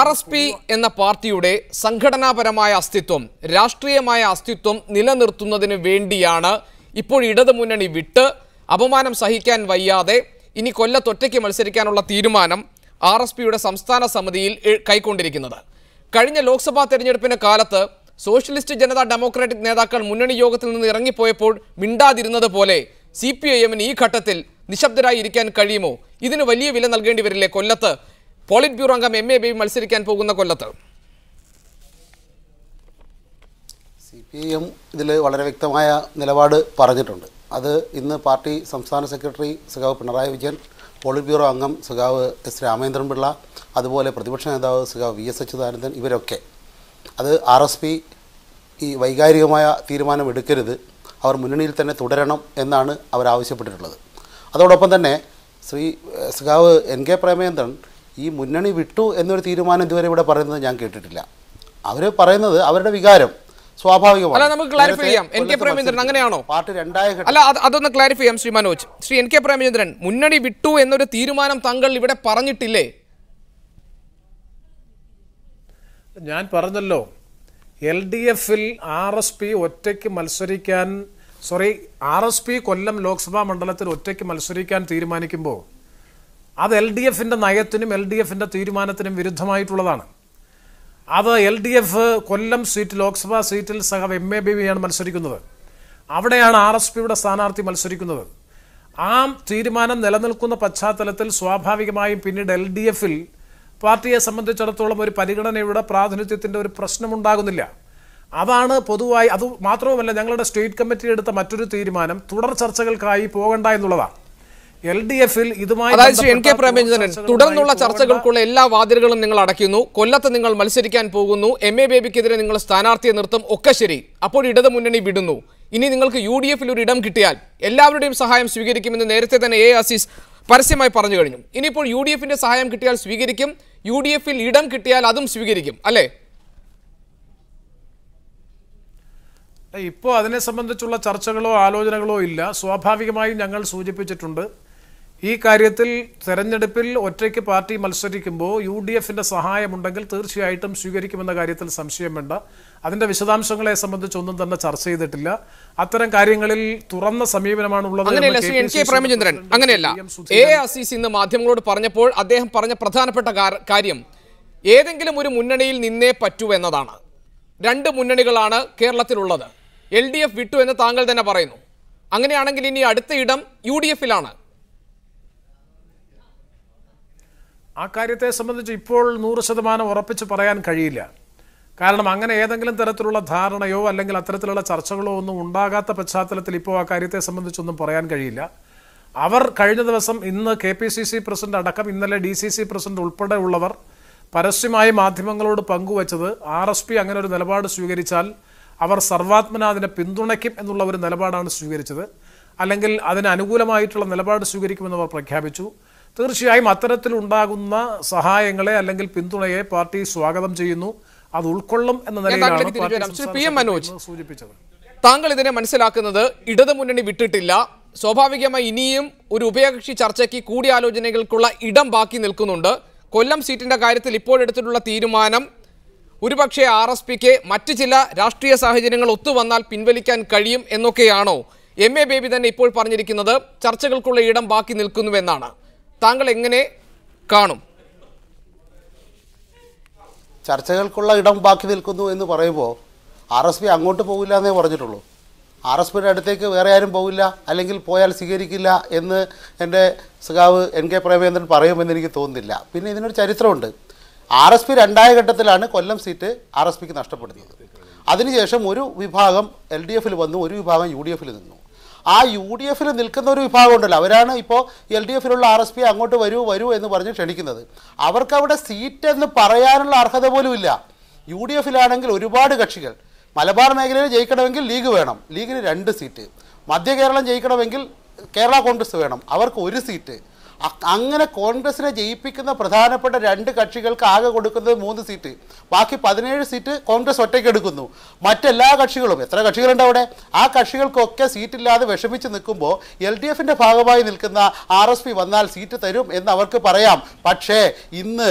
RSP എന്ന പാർട്ടിയുടെ സംഘടനാപരമായ അസ്തിത്വം, രാഷ്ട്രീയമായ അസ്തിത്വം നിലനിർത്തുന്നതിന് വേണ്ടിയാണ് ഇപ്പോൾ ഇടതു മുന്നണി വിട്ട് അപമാനം സഹിക്കാൻ വയ്യാതെ ഇനി കൊല്ലത്തൊറ്റയ്ക്ക് മത്സരിക്കാനുള്ള തീരുമാനം RSPയുടെ സംസ്ഥാന സമിതിയിൽ കൈക്കൊണ്ടിരിക്കുന്നത്. കഴിഞ്ഞ ലോക്സഭാ തെരഞ്ഞെടുപ്പിന് കാലത്ത് സോഷ്യലിസ്റ്റ് ജനതാ ഡെമോക്രാറ്റിക് നേതാക്കൾ മുന്നണി യോഗത്തിൽ നിന്ന് ഇറങ്ങിപ്പോയപ്പോൾ മിണ്ടാതിരുന്നത് പോലെ CPIMന് ഈ ഘട്ടത്തിൽ നിശബ്ദരായി ഇരിക്കാൻ കഴിയുമോ? ഇതിന് വലിയ വില നൽകേണ്ടി വരില്ലേ കൊല്ലത്ത്? പോളിറ്റ് ബ്യൂറോ അംഗം MA ബേബി മത്സരിക്കാൻ പോകുന്ന കൊല്ലത്ത് CPIM ഇതിൽ വളരെ വ്യക്തമായ നിലപാട് പറഞ്ഞിട്ടുണ്ട്. അത് ഇന്ന് പാർട്ടി സംസ്ഥാന സെക്രട്ടറി സഖാവ് പിണറായി വിജയൻ, പോളിറ്റ് ബ്യൂറോ അംഗം സഖാവ് S രാമേന്ദ്രൻപിള്ള, അതുപോലെ പ്രതിപക്ഷ നേതാവ് സഖാവ് VS അച്യുതാനന്ദൻ, ഇവരൊക്കെ അത് RSP ഈ വൈകാരികമായ തീരുമാനം എടുക്കരുത്, അവർ മുന്നണിയിൽ തന്നെ തുടരണം എന്നാണ് അവർ ആവശ്യപ്പെട്ടിട്ടുള്ളത്. അതോടൊപ്പം തന്നെ സഖാവ് NK പ്രേമചന്ദ്രൻ ഈ മുന്നണി വിട്ടു എന്നൊരു തീരുമാനം ഇതുവരെ ഇവിടെ പറയുന്നത് ഞാൻ കേട്ടിട്ടില്ല. അവർ പറയുന്നത് അവരുടെ വികാരം സ്വാഭാവികമാണ്. നമുക്ക് ക്ലാരിഫൈ ചെയ്യാം. NK പ്രേമചന്ദ്രൻ അങ്ങനെയാണോ? പാർട്ടി രണ്ടായ അല്ല, അതൊന്ന് ക്ലാരിഫൈ ചെയ്യാം ശ്രീ മനോജ്. ശ്രീ NK പ്രേമചന്ദ്രൻ, മുന്നണി വിട്ടു എന്നൊരു തീരുമാനം താങ്കൾ ഇവിടെ പറഞ്ഞിട്ടില്ലേ? ഞാൻ പറഞ്ഞല്ലോ, LDFൽ RSP ഒറ്റയ്ക്ക് മത്സരിക്കാൻ RSP കൊല്ലം ലോക്സഭാ മണ്ഡലത്തിൽ ഒറ്റയ്ക്ക് മത്സരിക്കാൻ തീരുമാനിക്കുമ്പോൾ അത് LDFിൻ്റെ നയത്തിനും LDFിൻ്റെ തീരുമാനത്തിനും വിരുദ്ധമായിട്ടുള്ളതാണ്. അത് LDF കൊല്ലം സീറ്റ്, ലോക്സഭാ സീറ്റിൽ സഖാവ് MA ബേബിയാണ് മത്സരിക്കുന്നത്. അവിടെയാണ് RSPയുടെ സ്ഥാനാർത്ഥി മത്സരിക്കുന്നത്. ആ തീരുമാനം നിലനിൽക്കുന്ന പശ്ചാത്തലത്തിൽ സ്വാഭാവികമായും പിന്നീട് LDF-ൽ പാർട്ടിയെ സംബന്ധിച്ചിടത്തോളം ഒരു പരിഗണനയുടെ പ്രാതിനിധ്യത്തിൻ്റെ ഒരു പ്രശ്നമുണ്ടാകുന്നില്ല. അതാണ് പൊതുവായി. അത് മാത്രവുമല്ല, ഞങ്ങളുടെ സ്റ്റേറ്റ് കമ്മിറ്റി എടുത്ത മറ്റൊരു തീരുമാനം തുടർ ചർച്ചകൾക്കായി പോകണ്ട എന്നുള്ളതാണ്. LDF-ൽ ഇതുമായി NK പ്രേമചന്ദ്രൻ, തുടർന്നുള്ള ചർച്ചകൾക്കുള്ള എല്ലാ വാതിലുകളും നിങ്ങൾ അടയ്ക്കുന്നു. കൊല്ലത്ത് നിങ്ങൾ മത്സരിക്കാൻ പോകുന്നു. MA ബേബിക്കെതിരെ നിങ്ങൾ സ്ഥാനാർത്ഥിയെ നിർത്തും. ഒക്കെ ശരി. അപ്പോൾ ഇടത് മുന്നണി വിടുന്നു. ഇനി നിങ്ങൾക്ക് UDF-ൽ ഒരു ഇടം കിട്ടിയാൽ എല്ലാവരുടെയും സഹായം സ്വീകരിക്കുമെന്ന് നേരത്തെ തന്നെ A അസീസ് പരസ്യമായി പറഞ്ഞു കഴിഞ്ഞു. ഇനിയിപ്പോൾ UDF-ന്റെ സഹായം കിട്ടിയാൽ സ്വീകരിക്കും, UDF-ൽ ഇടം കിട്ടിയാൽ അതും സ്വീകരിക്കും, അല്ലേ? ഇപ്പോൾ അതിനെ സംബന്ധിച്ചുള്ള ചർച്ചകളോ ആലോചനകളോ ഇല്ല. സ്വാഭാവികമായും ഞങ്ങൾ സൂചിപ്പിച്ചിട്ടുണ്ട്, ഈ കാര്യത്തിൽ തെരഞ്ഞെടുപ്പിൽ ഒറ്റയ്ക്ക് പാർട്ടി മത്സരിക്കുമ്പോൾ UDF-ന്റെ സഹായമുണ്ടെങ്കിൽ തീർച്ചയായിട്ടും സ്വീകരിക്കുമെന്ന കാര്യത്തിൽ സംശയം വേണ്ട. അതിൻ്റെ വിശദാംശങ്ങളെ സംബന്ധിച്ചൊന്നും തന്നെ ചർച്ച ചെയ്തിട്ടില്ല. അത്തരം കാര്യങ്ങളിൽ തുറന്ന സമീപനമാണുള്ളത്. അങ്ങനെയല്ല ശ്രീ NK പ്രേമചന്ദ്രൻ, അങ്ങനെയല്ല. A അസീസ് ഇന്ന് മാധ്യമങ്ങളോട് പറഞ്ഞപ്പോൾ അദ്ദേഹം പറഞ്ഞ പ്രധാനപ്പെട്ട കാര്യം ഏതെങ്കിലും ഒരു മുന്നണിയിൽ നിന്നേ പറ്റൂ എന്നതാണ്. 2 മുന്നണികളാണ് കേരളത്തിലുള്ളത്. LDF വിട്ടു എന്ന് താങ്കൾ തന്നെ പറയുന്നു. അങ്ങനെയാണെങ്കിൽ ഇനി അടുത്ത ഇടം UDF-ലാണ്. ആ കാര്യത്തെ സംബന്ധിച്ച് ഇപ്പോൾ 100% ഉറപ്പിച്ച് പറയാൻ കഴിയില്ല. കാരണം അങ്ങനെ ഏതെങ്കിലും തരത്തിലുള്ള ധാരണയോ അല്ലെങ്കിൽ അത്തരത്തിലുള്ള ചർച്ചകളോ ഒന്നും ഉണ്ടാകാത്ത പശ്ചാത്തലത്തിൽ ഇപ്പോൾ ആ കാര്യത്തെ സംബന്ധിച്ചൊന്നും പറയാൻ കഴിയില്ല. അവർ കഴിഞ്ഞ ദിവസം ഇന്ന് KPCC പ്രസിഡന്റ് അടക്കം ഇന്നലെ DCC പ്രസിഡന്റ് ഉൾപ്പെടെ ഉള്ളവർ പരസ്യമായി മാധ്യമങ്ങളോട് പങ്കുവച്ചത് RSP അങ്ങനെ ഒരു നിലപാട് സ്വീകരിച്ചാൽ അവർ സർവാത്മന അതിനെ പിന്തുണയ്ക്കും എന്നുള്ള ഒരു നിലപാടാണ് സ്വീകരിച്ചത്. അല്ലെങ്കിൽ അതിന് അനുകൂലമായിട്ടുള്ള നിലപാട് സ്വീകരിക്കുമെന്ന് അവർ പ്രഖ്യാപിച്ചു. തീർച്ചയായും അത്തരത്തിലുണ്ടാകുന്ന സഹായങ്ങളെ അല്ലെങ്കിൽ പിന്തുണയെ പാർട്ടി സ്വാഗതം ചെയ്യുന്നു. അത് ഉൾക്കൊള്ളും എന്ന നിലയിലാണ് സൂചിപ്പിച്ചത്. താങ്കൾ ഇതിനെ മനസ്സിലാക്കുന്നത് ഇടതു മുന്നണി വിട്ടിട്ടില്ല, സ്വാഭാവികമായി ഇനിയും ഒരു ഉഭയകക്ഷി ചർച്ചയ്ക്ക് കൂടിയാലോചനകൾക്കുള്ള ഇടം ബാക്കി നിൽക്കുന്നുണ്ട്. കൊല്ലം സീറ്റിന്റെ കാര്യത്തിൽ ഇപ്പോഴെടുത്തിട്ടുള്ള തീരുമാനം ഒരുപക്ഷെ RSPക്ക് മറ്റു ചില രാഷ്ട്രീയ സാഹചര്യങ്ങൾ ഒത്തുവന്നാൽ പിൻവലിക്കാൻ കഴിയും എന്നൊക്കെയാണോ MA ബേബി തന്നെ ഇപ്പോൾ പറഞ്ഞിരിക്കുന്നത്? ചർച്ചകൾക്കുള്ള ഇടം ബാക്കി നിൽക്കുന്നുവെന്നാണ്. താങ്കൾ എങ്ങനെ കാണും? ചർച്ചകൾക്കുള്ള ഇടം ബാക്കി നിൽക്കുന്നു എന്ന് പറയുമ്പോൾ RSP അങ്ങോട്ട് പോകില്ല എന്നേ പറഞ്ഞിട്ടുള്ളൂ. RSPയുടെ അടുത്തേക്ക് വേറെ ആരും പോകില്ല, അല്ലെങ്കിൽ പോയാൽ സ്വീകരിക്കില്ല എന്ന് എൻ്റെ സഖാവ് NK പ്രേമചന്ദ്രൻ പറയുമെന്ന് എനിക്ക് തോന്നുന്നില്ല. പിന്നെ ഇതിനൊരു ചരിത്രമുണ്ട്. RSP 2ായ ഘട്ടത്തിലാണ് കൊല്ലം സീറ്റ് RSPക്ക് നഷ്ടപ്പെടുന്നത്. അതിനുശേഷം ഒരു വിഭാഗം LDF-ൽ വന്നു, ഒരു വിഭാഗം UDF-ൽ നിന്നു. ആ UDF-ൽ നിൽക്കുന്ന ഒരു വിഭാഗം ഉണ്ടല്ലോ, അവരാണ് ഇപ്പോൾ LDF-ലുള്ള RSP അങ്ങോട്ട് വരൂ എന്ന് പറഞ്ഞ് ക്ഷണിക്കുന്നത്. അവർക്കവിടെ സീറ്റ് എന്ന് പറയാനുള്ള അർഹത പോലും ഇല്ല. UDF-ലാണെങ്കിൽ ഒരുപാട് കക്ഷികൾ. മലബാർ മേഖലയിൽ ജയിക്കണമെങ്കിൽ ലീഗ് വേണം, ലീഗിന് 2 സീറ്റ്. മധ്യ കേരളം ജയിക്കണമെങ്കിൽ കേരള കോൺഗ്രസ് വേണം, അവർക്ക് 1 സീറ്റ്. അങ്ങനെ കോൺഗ്രസിനെ ജയിപ്പിക്കുന്ന പ്രധാനപ്പെട്ട 2 കക്ഷികൾക്ക് ആകെ കൊടുക്കുന്നത് 3 സീറ്റ്. ബാക്കി 17 സീറ്റ് കോൺഗ്രസ് ഒറ്റയ്ക്ക് എടുക്കുന്നു. മറ്റെല്ലാ കക്ഷികളും, എത്ര കക്ഷികളുണ്ട് അവിടെ, ആ കക്ഷികൾക്കൊക്കെ സീറ്റില്ലാതെ വിഷമിച്ച് നിൽക്കുമ്പോൾ LDF-ന്റെ ഭാഗമായി നിൽക്കുന്ന RSP വന്നാൽ സീറ്റ് തരും എന്ന് അവർക്ക് പറയാം. പക്ഷേ ഇന്ന്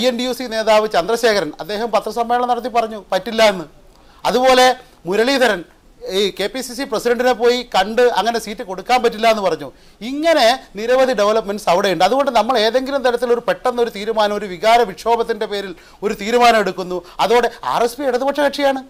INDUC നേതാവ് ചന്ദ്രശേഖരൻ അദ്ദേഹം പത്രസമ്മേളനം നടത്തി പറഞ്ഞു പറ്റില്ല എന്ന്. അതുപോലെ മുരളീധരൻ ഈ KPCC പ്രസിഡന്റിനെ പോയി കണ്ട് അങ്ങനെ സീറ്റ് കൊടുക്കാൻ പറ്റില്ല എന്ന് പറഞ്ഞു. ഇങ്ങനെ നിരവധി ഡെവലപ്മെൻറ്റ്സ് അവിടെയുണ്ട്. അതുകൊണ്ട് നമ്മൾ ഏതെങ്കിലും തരത്തിലൊരു പെട്ടെന്നൊരു തീരുമാനം, ഒരു വികാര വിക്ഷോഭത്തിൻ്റെ പേരിൽ ഒരു തീരുമാനം എടുക്കുന്നു. അതോടെ RSP ഇടതുപക്ഷ കക്ഷിയാണ്.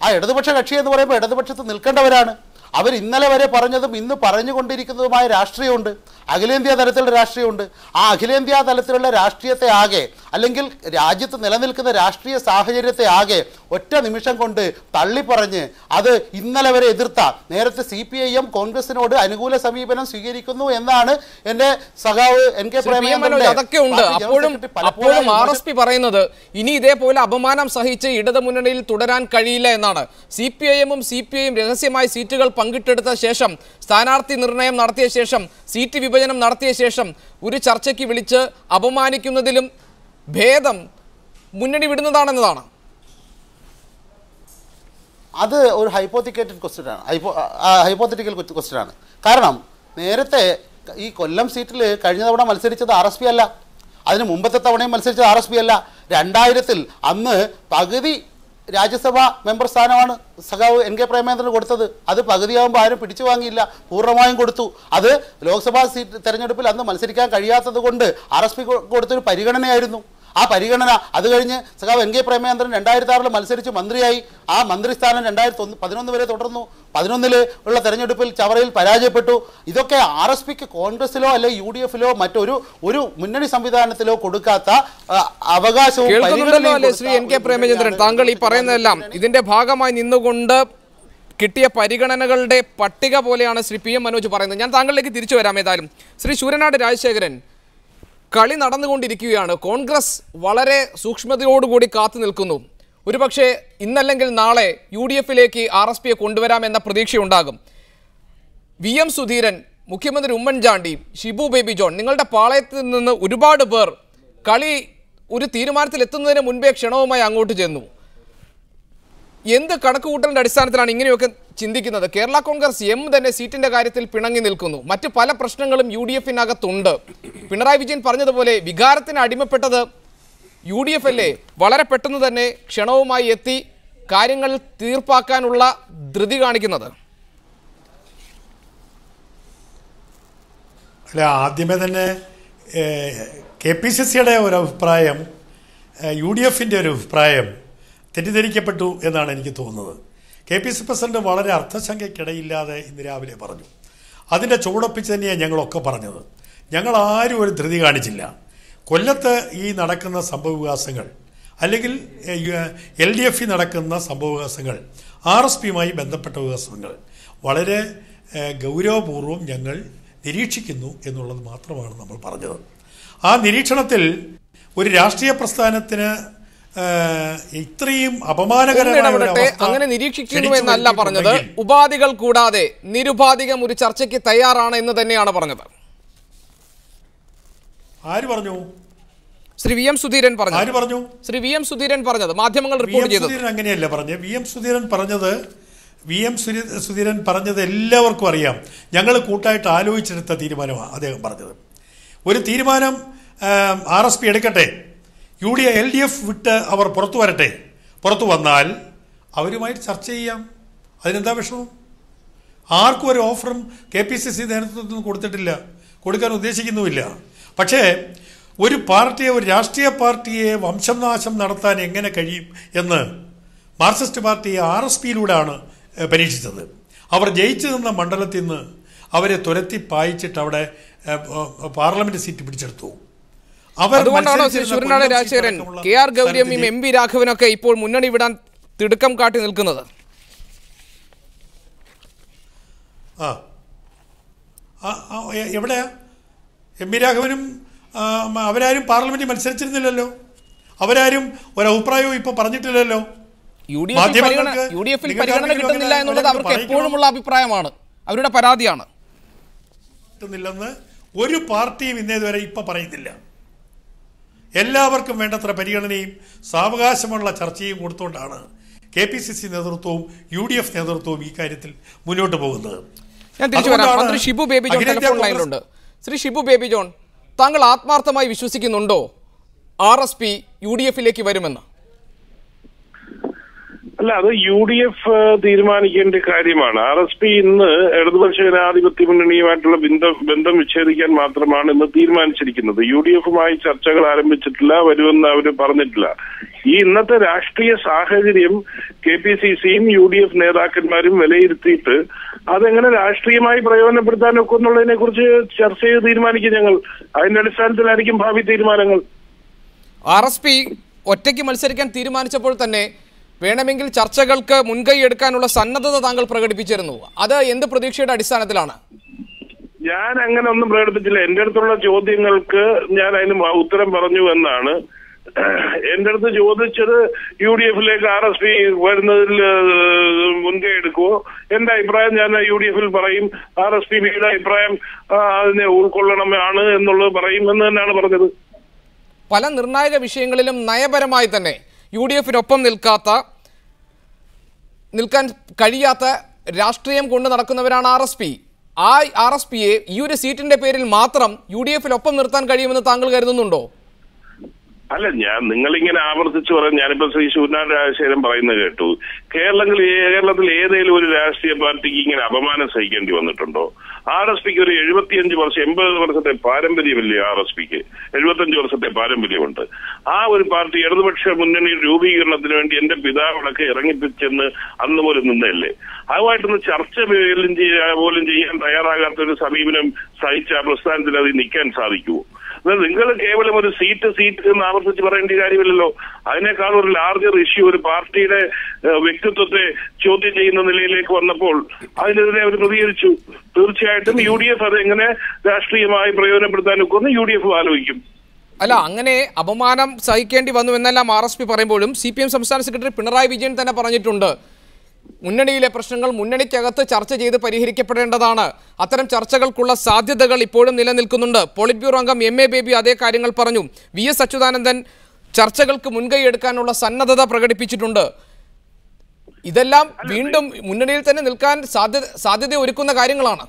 ആ ഇടതുപക്ഷ കക്ഷി എന്ന് പറയുമ്പോൾ ഇടതുപക്ഷത്ത് നിൽക്കേണ്ടവരാണ്. അവർ ഇന്നലെ വരെ പറഞ്ഞതും ഇന്ന് പറഞ്ഞുകൊണ്ടിരിക്കുന്നതുമായ രാഷ്ട്രീയമുണ്ട്, അഖിലേന്ത്യാ തലത്തിലുള്ള രാഷ്ട്രീയമുണ്ട്. ആ അഖിലേന്ത്യാ തലത്തിലുള്ള രാഷ്ട്രീയത്തെ ആകെ, അല്ലെങ്കിൽ രാജ്യത്ത് നിലനിൽക്കുന്ന രാഷ്ട്രീയ സാഹചര്യത്തെ ആകെ ഒറ്റ നിമിഷം കൊണ്ട് തള്ളിപ്പറഞ്ഞ് അത് ഇന്നലെ വരെ എതിർത്ത, നേരത്തെ CPIM കോൺഗ്രസിനോട് അനുകൂല സമീപനം സ്വീകരിക്കുന്നു എന്നാണ് എൻ്റെ സഖാവ് NK പ്രേമചന്ദ്രൻ. അതൊക്കെ ഉണ്ട്. അപ്പോഴും RSP പറയുന്നത് ഇനി ഇതേപോലെ അപമാനം സഹിച്ച് ഇടതു മുന്നണിയിൽ തുടരാൻ കഴിയില്ല എന്നാണ്. CPIM-ഉം CPIയും രഹസ്യമായി സീറ്റുകൾ പങ്കിട്ടെടുത്ത ശേഷം, സ്ഥാനാർത്ഥി നിർണയം നടത്തിയ ശേഷം, സീറ്റ് വിഭജനം നടത്തിയ ശേഷം ഒരു ചർച്ചയ്ക്ക് വിളിച്ച് അപമാനിക്കുന്നതിലും ഭേദം മുന്നണി വിടുന്നതാണെന്നതാണ്. അത് ഒരു ഹൈപ്പോത്തിക്കൽ ക്വസ്റ്റ്യനാണ്. കാരണം നേരത്തെ ഈ കൊല്ലം സീറ്റിൽ കഴിഞ്ഞ തവണ മത്സരിച്ചത് RSP അല്ല, അതിന് മുമ്പത്തെ തവണയും മത്സരിച്ചത് RSP അല്ല. 2000-ൽ അന്ന് പകുതി രാജ്യസഭാ മെമ്പർ സ്ഥാനമാണ് സഖാവ് NK പ്രേമചന്ദ്രൻ കൊടുത്തത്. അത് പകുതിയാകുമ്പോൾ ആരും പിടിച്ചു വാങ്ങിയില്ല, പൂർണ്ണമായും കൊടുത്തു. അത് ലോക്സഭാ സീറ്റ് തെരഞ്ഞെടുപ്പിൽ അന്ന് മത്സരിക്കാൻ കഴിയാത്തത് കൊണ്ട് RSP കൊടുത്തൊരു പരിഗണനയായിരുന്നു. ആ പരിഗണന അത് കഴിഞ്ഞ് സഖാവ് എൻ കെ പ്രേമചന്ദ്രൻ 2006 മത്സരിച്ച് മന്ത്രിയായി. ആ മന്ത്രിസ്ഥാനം 2011 വരെ തുടർന്നു. 2011 ഉള്ള തെരഞ്ഞെടുപ്പിൽ ചവറയിൽ പരാജയപ്പെട്ടു. ഇതൊക്കെ RSPക്ക് കോൺഗ്രസിലോ അല്ലെങ്കിൽ UDFിലോ മറ്റൊരു മുന്നണി സംവിധാനത്തിലോ കൊടുക്കാത്ത അവകാശവും ശ്രീ എൻ കെ പ്രേമചന്ദ്രൻ, താങ്കൾ ഈ പറയുന്നതെല്ലാം ഇതിന്റെ ഭാഗമായി നിന്നുകൊണ്ട് കിട്ടിയ പരിഗണനകളുടെ പട്ടിക പോലെയാണ് ശ്രീ PM മനോജ് പറയുന്നത്. ഞാൻ താങ്കളിലേക്ക് തിരിച്ചു വരാം. ഏതായാലും ശ്രീ ശൂരനാട് രാജശേഖരൻ, കളി നടന്നുകൊണ്ടിരിക്കുകയാണ്. കോൺഗ്രസ് വളരെ സൂക്ഷ്മതയോടുകൂടി കാത്തു നിൽക്കുന്നു. ഒരുപക്ഷെ ഇന്നല്ലെങ്കിൽ നാളെ UDFിലേക്ക് RSPയെ കൊണ്ടുവരാമെന്ന പ്രതീക്ഷയുണ്ടാകും. VM സുധീരൻ, മുഖ്യമന്ത്രി ഉമ്മൻചാണ്ടി, ഷിബു ബേബി ജോൺ, നിങ്ങളുടെ പാളയത്തിൽ നിന്ന് ഒരുപാട് പേർ കളി ഒരു തീരുമാനത്തിൽ എത്തുന്നതിന് മുൻപേ ക്ഷണവുമായി അങ്ങോട്ട് ചെന്നു. എന്ത് കണക്കുകൂട്ടലിന്റെ അടിസ്ഥാനത്തിലാണ് ഇങ്ങനെയൊക്കെ ചിന്തിക്കുന്നത്? കേരള കോൺഗ്രസ് M തന്നെ സീറ്റിന്റെ കാര്യത്തിൽ പിണങ്ങി നിൽക്കുന്നു. മറ്റ് പല പ്രശ്നങ്ങളും UDFിനകത്തുണ്ട്. പിണറായി വിജയൻ പറഞ്ഞതുപോലെ വികാരത്തിന് അടിമപ്പെട്ടത് UDF അല്ലേ? വളരെ പെട്ടെന്ന് തന്നെ ക്ഷണവുമായി എത്തി കാര്യങ്ങൾ തീർപ്പാക്കാനുള്ള ധൃതി കാണിക്കുന്നത്. അല്ല, ആദ്യമേ തന്നെ KPCCയുടെ ഒരു അഭിപ്രായം UDFിൻ്റെ ഒരു അഭിപ്രായം തെറ്റിദ്ധരിക്കപ്പെട്ടു എന്നാണ് എനിക്ക് തോന്നുന്നത്. KPCC പ്രസിഡന്റ് വളരെ അർത്ഥശങ്കയ്ക്കിടയില്ലാതെ ഇന്ന് രാവിലെ പറഞ്ഞു. അതിൻ്റെ ചുവടൊപ്പിച്ച് തന്നെയാണ് ഞങ്ങളൊക്കെ പറഞ്ഞത്. ഞങ്ങൾ ആരും ഒരു ധൃതി കാണിച്ചില്ല. കൊല്ലത്ത് ഈ നടക്കുന്ന സംഭവവികാസങ്ങൾ അല്ലെങ്കിൽ LDF നടക്കുന്ന സംഭവവികാസങ്ങൾ RSPയുമായി ബന്ധപ്പെട്ട വികാസങ്ങൾ വളരെ ഗൗരവപൂർവ്വം ഞങ്ങൾ നിരീക്ഷിക്കുന്നു എന്നുള്ളത് മാത്രമാണ് നമ്മൾ പറഞ്ഞത്. ആ നിരീക്ഷണത്തിൽ ഒരു രാഷ്ട്രീയ പ്രസ്ഥാനത്തിന് ഇത്രയും അപമാനകരമായ അങ്ങനെ നിരീക്ഷിക്കുന്നു എന്നല്ല പറഞ്ഞത്. ഉപാധികൾ കൂടാതെ നിരുപാധികം ഒരു ചർച്ചയ്ക്ക് തയ്യാറാണ് എന്ന് തന്നെയാണ് പറഞ്ഞത്. ആര് പറഞ്ഞു? ശ്രീ VM സുധീരൻ പറഞ്ഞു. ആര് പറഞ്ഞു? ശ്രീ VM സുധീരൻ പറഞ്ഞത് മാധ്യമങ്ങൾ റിപ്പോർട്ട് ചെയ്തു. അങ്ങനെയല്ല പറഞ്ഞത്. VM സുധീരൻ പറഞ്ഞത് എല്ലാവർക്കും അറിയാം. ഞങ്ങൾ കൂട്ടായിട്ട് ആലോചിച്ചെടുത്ത തീരുമാനമാണ് അദ്ദേഹം പറഞ്ഞത്. ഒരു തീരുമാനം RSP എടുക്കട്ടെ, LDF വിട്ട് അവർ പുറത്തു വരട്ടെ, പുറത്തു വന്നാൽ അവരുമായിട്ട് ചർച്ച ചെയ്യാം. അതിനെന്താ വിഷമം? ആർക്കും ഒരു ഓഫറും KPCC നേതൃത്വത്തിൽ കൊടുത്തിട്ടില്ല, കൊടുക്കാൻ ഉദ്ദേശിക്കുന്നുമില്ല. പക്ഷേ ഒരു പാർട്ടിയെ, ഒരു രാഷ്ട്രീയ പാർട്ടിയെ വംശനാശം നടത്താൻ എങ്ങനെ കഴിയും എന്ന് മാർക്സിസ്റ്റ് പാർട്ടി RSPയിലൂടെയാണ് പരീക്ഷിച്ചത്. അവർ ജയിച്ചു നിന്ന മണ്ഡലത്തിൽ നിന്ന് അവരെ തുരത്തി പായിച്ചിട്ട് അവിടെ പാർലമെന്റ് സീറ്റ് പിടിച്ചെടുത്തു. അതുകൊണ്ടാണോ ശ്രീ ശൂരനാട് രാജശേഖരൻ, KR ഗൗരിയമ്മയും MV രാഘവനൊക്കെ ഇപ്പോൾ മുന്നണി വിടാൻ തിടുക്കം കാട്ടി നിൽക്കുന്നത്? എവിടെയാ? MV രാഘവനും അവരാരും പാർലമെന്റിൽ മത്സരിച്ചിരുന്നില്ലല്ലോ. അവരാരും ഒരഭിപ്രായവും ഇപ്പൊ പറഞ്ഞിട്ടില്ലല്ലോ. UDFിൽ പരിഗണന കിട്ടുന്നില്ല എന്നുള്ളത് അവർക്ക് എപ്പോഴുമുള്ള അഭിപ്രായമാണ്, അവരുടെ പരാതിയാണ്. കിട്ടുന്നില്ലെന്ന് ഒരു പാർട്ടിയും ഇന്നേതുവരെ ഇപ്പൊ പറയുന്നില്ല. എല്ലാവർക്കും വേണ്ടത്ര പരിഗണനയും സാവകാശമുള്ള ചർച്ചയും കൊടുത്തുകൊണ്ടാണ് KPCC നേതൃത്വവും UDF നേതൃത്വവും ഈ കാര്യത്തിൽ മുന്നോട്ട് പോകുന്നത്. ഞാൻ തിരിച്ചു വരാം. മന്ത്രി ഷിബു ബേബി ജോൺ ടെലിഫോൺ ലൈനിലുണ്ട്. ശ്രീ ഷിബു ബേബി ജോൺ, താങ്കൾ ആത്മാർത്ഥമായി വിശ്വസിക്കുന്നുണ്ടോ RSP UDFിലേക്ക് വരുമെന്ന്? അല്ല, അത് UDF തീരുമാനിക്കേണ്ട കാര്യമാണ്. RSP ഇന്ന് ഇടതുപക്ഷ ജനാധിപത്യ മുന്നണിയുമായിട്ടുള്ള ബന്ധം വിച്ഛേദിക്കാൻ മാത്രമാണ് ഇന്ന് തീരുമാനിച്ചിരിക്കുന്നത്. UDFുമായി ചർച്ചകൾ ആരംഭിച്ചിട്ടില്ല, വരുമെന്ന് അവർ പറഞ്ഞിട്ടില്ല. ഈ ഇന്നത്തെ രാഷ്ട്രീയ സാഹചര്യം KPCCയും UDF നേതാക്കന്മാരും വിലയിരുത്തിയിട്ട് അതെങ്ങനെ രാഷ്ട്രീയമായി പ്രയോജനപ്പെടുത്താനൊക്കെ എന്നുള്ളതിനെ കുറിച്ച് ചർച്ച ചെയ്ത് തീരുമാനിക്കും ഞങ്ങൾ. അതിന്റെ അടിസ്ഥാനത്തിലായിരിക്കും ഭാവി തീരുമാനങ്ങൾ. RSP ഒറ്റയ്ക്ക് മത്സരിക്കാൻ തീരുമാനിച്ചപ്പോൾ തന്നെ വേണമെങ്കിൽ ചർച്ചകൾക്ക് മുൻകൈ എടുക്കാനുള്ള സന്നദ്ധത താങ്കൾ പ്രകടിപ്പിച്ചിരുന്നു. അത് എന്ത് പ്രതീക്ഷയുടെ അടിസ്ഥാനത്തിലാണ്? ഞാൻ അങ്ങനെ ഒന്നും പ്രകടിപ്പിച്ചില്ല. എന്റെ അടുത്തുള്ള ചോദ്യങ്ങൾക്ക് ഞാൻ അതിന് ഉത്തരം പറഞ്ഞു എന്നാണ്. എന്റെ അടുത്ത് ചോദിച്ചത് UDFിലേക്ക് RSP വരുന്നതിൽ മുൻകൈ എടുക്കുമോ? എന്റെ അഭിപ്രായം ഞാൻ UDFിൽ പറയും. RSPയുടെ അഭിപ്രായം അതിനെ ഉൾക്കൊള്ളണമാണ് എന്നുള്ളത് പറയും എന്ന് തന്നെയാണ് പറഞ്ഞത്. പല നിർണായക വിഷയങ്ങളിലും നയപരമായി തന്നെ UDFിനൊപ്പം നിൽക്കാൻ കഴിയാത്ത രാഷ്ട്രീയം കൊണ്ട് നടക്കുന്നവരാണ് RSP. ആ RSPയെ ഈ ഒരു സീറ്റിന്റെ പേരിൽ മാത്രം UDFിനൊപ്പം നിർത്താൻ കഴിയുമെന്ന് താങ്കൾ കരുതുന്നുണ്ടോ? അല്ല, നിങ്ങളിങ്ങനെ ആവർത്തിച്ച് പറയാൻ ഞാനിപ്പോ ശ്രീ ശിവനാഥ് രാജശേഖരൻ പറയുന്നത് കേട്ടു. കേരളത്തിൽ ഏതെങ്കിലും ഒരു രാഷ്ട്രീയ പാർട്ടിക്ക് ഇങ്ങനെ അപമാനം സഹിക്കേണ്ടി വന്നിട്ടുണ്ടോ? RSPക്ക് ഒരു 80 വർഷത്തെ പാരമ്പര്യമില്ലേ? RSPക്ക് 75 വർഷത്തെ പാരമ്പര്യമുണ്ട്. ആ ഒരു പാർട്ടി ഇടതുപക്ഷ മുന്നണി രൂപീകരണത്തിന് വേണ്ടി എന്റെ പിതാവിളൊക്കെ ഇറങ്ങിപ്പിച്ചെന്ന് അന്ന് പോലും നിന്നല്ലേ? അതുമായിട്ടൊന്ന് ചർച്ച പോലും ചെയ്യാൻ തയ്യാറാകാത്ത ഒരു സമീപനം സഹിച്ച ആ പ്രസ്ഥാനത്തിൽ അത് നിൽക്കാൻ സാധിക്കുമോ? നിങ്ങൾ കേവലം ഒരു സീറ്റ് എന്ന് ആവർത്തിച്ച് പറയേണ്ട കാര്യമില്ലല്ലോ. അതിനേക്കാൾ ഒരു ലാർജർ ഇഷ്യൂ ഒരു പാർട്ടിയുടെ വ്യക്തിത്വത്തെ ചോദ്യം ചെയ്യുന്ന നിലയിലേക്ക് വന്നപ്പോൾ അതിനെതിരെ അവർ പ്രതികരിച്ചു. തീർച്ചയായിട്ടും UDF അത് എങ്ങനെ രാഷ്ട്രീയമായി പ്രയോജനപ്പെടുത്താൻ ഒക്കെന്ന് UDF ആലോചിക്കും. അല്ല, അങ്ങനെ അപമാനം സഹിക്കേണ്ടി വന്നു എന്നെല്ലാം RSP പറയുമ്പോഴും CPM സംസ്ഥാന സെക്രട്ടറി പിണറായി വിജയൻ തന്നെ പറഞ്ഞിട്ടുണ്ട്, മുന്നണിയിലെ പ്രശ്നങ്ങൾ മുന്നണിക്കകത്ത് ചർച്ച ചെയ്ത് പരിഹരിക്കപ്പെടേണ്ടതാണ്. അത്തരം ചർച്ചകൾക്കുള്ള സാധ്യതകൾ ഇപ്പോഴും നിലനിൽക്കുന്നുണ്ട്. പോളിറ്റ് ബ്യൂറോ അംഗം MA ബേബി അതേ കാര്യങ്ങൾ പറഞ്ഞു. VS അച്യുതാനന്ദൻ ചർച്ചകൾക്ക് മുൻകൈ എടുക്കാനുള്ള സന്നദ്ധത പ്രകടിപ്പിച്ചിട്ടുണ്ട്. ഇതെല്ലാം വീണ്ടും മുന്നണിയിൽ തന്നെ നിൽക്കാൻ സാധ്യത ഒരുക്കുന്ന കാര്യങ്ങളാണ്.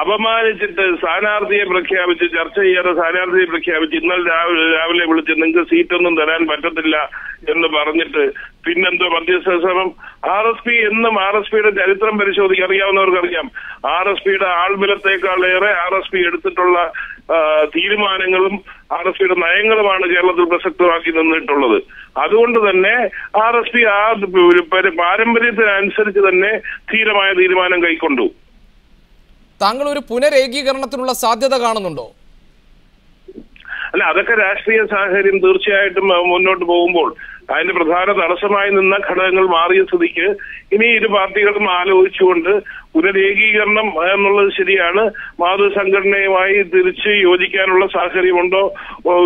അപമാനിച്ചിട്ട് സ്ഥാനാർത്ഥിയെ പ്രഖ്യാപിച്ച് ചർച്ച ചെയ്യാതെ സ്ഥാനാർത്ഥിയെ പ്രഖ്യാപിച്ച് ഇന്നലെ രാവിലെ വിളിച്ച് നിങ്ങൾക്ക് സീറ്റൊന്നും തരാൻ പറ്റത്തില്ല എന്ന് പറഞ്ഞിട്ട് പിന്നെന്തോ മധ്യസ്ഥ ശ്രമം. RSP എന്നും RSPയുടെ ചരിത്രം അറിയാവുന്നവർക്കറിയാം. RSPയുടെ ആൾബലത്തെക്കാളേറെ RSP എടുത്തിട്ടുള്ള തീരുമാനങ്ങളും RSPയുടെ നയങ്ങളുമാണ് കേരളത്തിൽ പ്രസക്തമാക്കി നിന്നിട്ടുള്ളത്. അതുകൊണ്ട് തന്നെ RSP ആ പാരമ്പര്യത്തിനനുസരിച്ച് തന്നെ ധീരമായ തീരുമാനം കൈക്കൊണ്ടു. താങ്കൾ ഒരു പുനരേകീകരണത്തിനുള്ള സാധ്യത കാണുന്നുണ്ടോ? അല്ല, അതൊക്കെ രാഷ്ട്രീയ സാഹചര്യം തീർച്ചയായിട്ടും മുന്നോട്ട് പോകുമ്പോൾ അതിന്റെ പ്രധാന തടസ്സമായി നിന്ന ഘടകങ്ങൾ മാറിയ സ്ഥിതിക്ക് ഇനി ഇരു പാർട്ടികളും ആലോചിച്ചുകൊണ്ട് പുനരേകീകരണം എന്നുള്ളത് ശരിയാണ്, മാതൃസംഘടനയുമായി തിരിച്ച് യോജിക്കാനുള്ള സാഹചര്യമുണ്ടോ,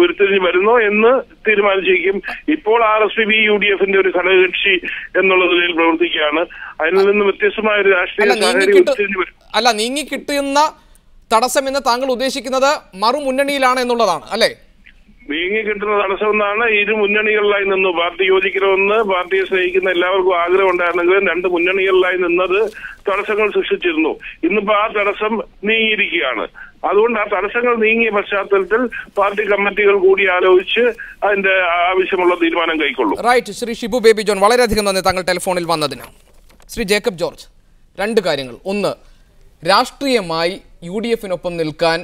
ഉരുത്തിരിഞ്ഞ് വരുന്നോ എന്ന് തീരുമാനിച്ചിരിക്കും. ഇപ്പോൾ RSP UDFന്റെ ഒരു ഘടകകക്ഷി എന്നുള്ള നിലയിൽ പ്രവർത്തിക്കുകയാണ്. അതിൽ നിന്ന് വ്യത്യസ്തമായ ഒരു രാഷ്ട്രീയ സാഹചര്യം ഉരുത്തിരിഞ്ഞ് വരും. അല്ല, നീങ്ങിക്കിട്ടുന്ന തടസ്സം എന്ന് താങ്കൾ ഉദ്ദേശിക്കുന്നത് മറുമുന്നണിയിലാണ് എന്നുള്ളതാണ് അല്ലേ? നീങ്ങിക്കിട്ടുന്ന തടസ്സം എന്നാണ് ഇരു മുന്നണികളിലായി നിന്നു. പാർട്ടി യോജിക്കണമെന്ന് പാർട്ടിയെ സ്നേഹിക്കുന്ന എല്ലാവർക്കും ആഗ്രഹം ഉണ്ടായിരുന്നെങ്കിലും രണ്ട് മുന്നണികളിലായി നിന്നത് തടസ്സങ്ങൾ സൃഷ്ടിച്ചിരുന്നു. ഇന്നിപ്പോ ആ തടസ്സം നീങ്ങിയിരിക്കുകയാണ്. അതുകൊണ്ട് ആ തടസ്സങ്ങൾ നീങ്ങിയ പശ്ചാത്തലത്തിൽ പാർട്ടി കമ്മിറ്റികൾ കൂടി ആലോചിച്ച് അതിന്റെ ആവശ്യമുള്ള തീരുമാനം കൈക്കൊള്ളും. റൈറ്റ്. ശ്രീ ഷിബു ബേബി ജോൺ, വളരെയധികം നന്ദി താങ്കൾ ടെലിഫോണിൽ വന്നതിന്. ശ്രീ ജേക്കബ് ജോർജ്, രണ്ട് കാര്യങ്ങൾ. ഒന്ന്, രാഷ്ട്രീയമായി UDFനൊപ്പം നിൽക്കാൻ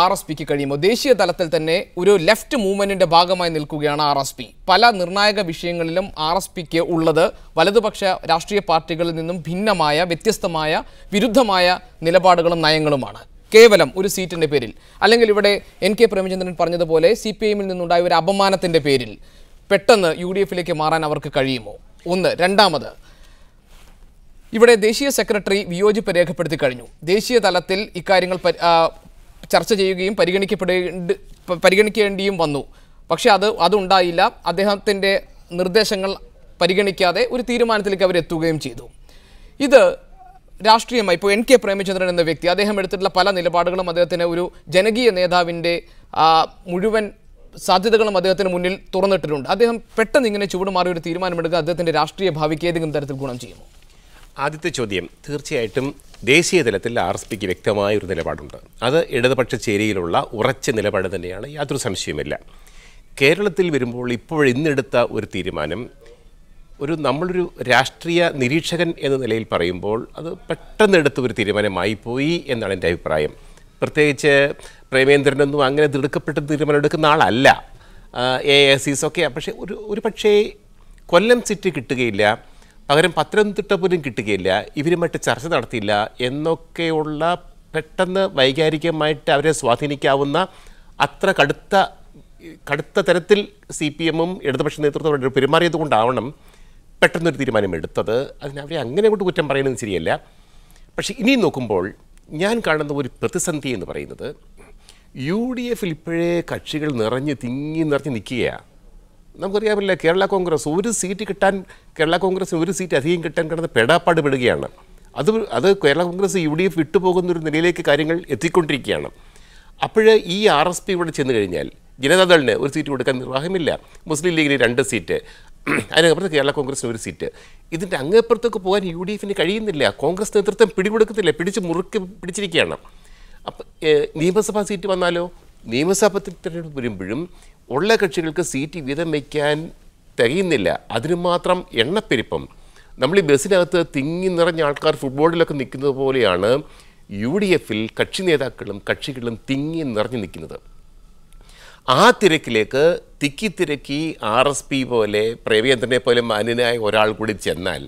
RSPക്ക് കഴിയുമോ? ദേശീയ തലത്തിൽ തന്നെ ഒരു ലെഫ്റ്റ് മൂവ്മെന്റിന്റെ ഭാഗമായി നിൽക്കുകയാണ് RSP. പല നിർണായക വിഷയങ്ങളിലും RSPക്ക് ഉള്ളത് വലതുപക്ഷ രാഷ്ട്രീയ പാർട്ടികളിൽ നിന്നും ഭിന്നമായ, വ്യത്യസ്തമായ, വിരുദ്ധമായ നിലപാടുകളും നയങ്ങളുമാണ്. കേവലം ഒരു സീറ്റിന്റെ പേരിൽ, അല്ലെങ്കിൽ ഇവിടെ NK പ്രേമചന്ദ്രൻ പറഞ്ഞതുപോലെ CPIഎമ്മിൽ നിന്നുണ്ടായ ഒരു അപമാനത്തിന്റെ പേരിൽ പെട്ടെന്ന് UDFലേക്ക് മാറാൻ അവർക്ക് കഴിയുമോ? ഒന്ന്. രണ്ടാമത്, ഇവിടെ ദേശീയ സെക്രട്ടറി വിയോജിപ്പ് രേഖപ്പെടുത്തി കഴിഞ്ഞു. ദേശീയ തലത്തിൽ ഇക്കാര്യങ്ങൾ ചർച്ച ചെയ്യുകയും പരിഗണിക്കേണ്ടിയും വന്നു. പക്ഷേ അതുണ്ടായില്ല. അദ്ദേഹത്തിൻ്റെ നിർദ്ദേശങ്ങൾ പരിഗണിക്കാതെ ഒരു തീരുമാനത്തിലേക്ക് അവരെത്തുകയും ചെയ്തു. ഇത് രാഷ്ട്രീയമായി ഇപ്പോൾ NK പ്രേമചന്ദ്രൻ എന്ന വ്യക്തി, അദ്ദേഹം എടുത്തിട്ടുള്ള പല നിലപാടുകളും അദ്ദേഹത്തിന് ഒരു ജനകീയ നേതാവിൻ്റെ മുഴുവൻ സാധ്യതകളും അദ്ദേഹത്തിന് മുന്നിൽ തുറന്നിട്ടിട്ടുണ്ട്. അദ്ദേഹം പെട്ടെന്ന് ഇങ്ങനെ ചൂടുമാറിയ ഒരു തീരുമാനമെടുക്കുക അദ്ദേഹത്തിൻ്റെ രാഷ്ട്രീയ ഭാവിക്ക് ഏതെങ്കിലും തരത്തിൽ ഗുണം ചെയ്യുമോ? ആദ്യത്തെ ചോദ്യം, തീർച്ചയായിട്ടും ദേശീയ തലത്തിൽ RSPക്ക് വ്യക്തമായൊരു നിലപാടുണ്ട്. അത് ഇടതുപക്ഷ ചേരിയിലുള്ള ഉറച്ച നിലപാട് തന്നെയാണ്, യാതൊരു സംശയവുമില്ല. കേരളത്തിൽ വരുമ്പോൾ ഇന്നെടുത്ത ഒരു തീരുമാനം നമ്മളൊരു രാഷ്ട്രീയ നിരീക്ഷകൻ എന്ന നിലയിൽ പറയുമ്പോൾ അത് പെട്ടെന്നെടുത്ത ഒരു തീരുമാനമായി പോയി എന്നാണ് എൻ്റെ അഭിപ്രായം. പ്രത്യേകിച്ച് പ്രേമേന്ദ്രനൊന്നും അങ്ങനെ തിടുക്കപ്പെട്ട തീരുമാനം എടുക്കുന്ന ആളല്ല. AICs ഒക്കെ ഒരു പക്ഷേ കൊല്ലം സീറ്റ് കിട്ടുകയില്ല, പകരം പത്തനംതിട്ട പോലും കിട്ടുകയില്ല, ഇവരുമായിട്ട് ചർച്ച നടത്തിയില്ല എന്നൊക്കെയുള്ള പെട്ടെന്ന് വൈകാരികമായിട്ട് അവരെ സ്വാധീനിക്കാവുന്ന അത്ര കടുത്ത തരത്തിൽ CPMഉം ഇടതുപക്ഷ നേതൃത്വം പെരുമാറിയത് കൊണ്ടാവണം പെട്ടെന്നൊരു തീരുമാനമെടുത്തത്. അവരെ അങ്ങനെ കൊണ്ട് കുറ്റം പറയുന്നത് ശരിയല്ല. പക്ഷേ ഇനി നോക്കുമ്പോൾ ഞാൻ കാണുന്ന ഒരു പ്രതിസന്ധി എന്ന് പറയുന്നത് UDFൽ ഇപ്പോഴേ കക്ഷികൾ തിങ്ങി നിറഞ്ഞ് നിൽക്കുകയാണ്. നമുക്കറിയാമല്ലോ, കേരള കോൺഗ്രസ് കേരള കോൺഗ്രസിന് ഒരു സീറ്റ് അധികം കിട്ടാൻ കിടന്ന് പെടാപ്പാട് പെടുകയാണ്. അത് കേരള കോൺഗ്രസ് UDF വിട്ടുപോകുന്നൊരു നിലയിലേക്ക് കാര്യങ്ങൾ എത്തിക്കൊണ്ടിരിക്കുകയാണ്. അപ്പോൾ ഈ RSP ഇവിടെ ചെന്ന് കഴിഞ്ഞാൽ ജനതാദളിന് ഒരു സീറ്റ് കൊടുക്കാൻ നിർവാഹമില്ല, മുസ്ലിം ലീഗിന് 2 സീറ്റ്, അതിനപ്പുറത്ത് കേരള കോൺഗ്രസിന് 1 സീറ്റ്. ഇതിൻ്റെ അങ്ങേപ്പുറത്തേക്ക് പോകാൻ UDFന് കഴിയുന്നില്ല. കോൺഗ്രസ് നേതൃത്വം പിടികൊടുക്കുന്നില്ല, പിടിച്ചിരിക്കുകയാണ്. അപ്പം നിയമസഭാ സീറ്റ് വന്നാലോ, നിയമസഭാ തിരഞ്ഞെടുപ്പ് വരുമ്പോഴും ഉള്ള കക്ഷികൾക്ക് സീറ്റ് വീതം വയ്ക്കാൻ തികയുന്നില്ല. അതിനു മാത്രം എണ്ണപ്പെരുപ്പം. നമ്മൾ ഈ ബസ്സിനകത്ത് തിങ്ങി നിറഞ്ഞ ആൾക്കാർ ഫുട്ബോളിലൊക്കെ നിൽക്കുന്നത് പോലെയാണ് UDF-ൽ കക്ഷി നേതാക്കളും കക്ഷികളും തിങ്ങി നിറഞ്ഞു നിൽക്കുന്നത്. ആ തിരക്കിലേക്ക് തിക്കി RSP പോലെ പ്രേമചന്ദ്രനെ പോലെ മാന്യനായ ഒരാൾ കൂടി ചെന്നാൽ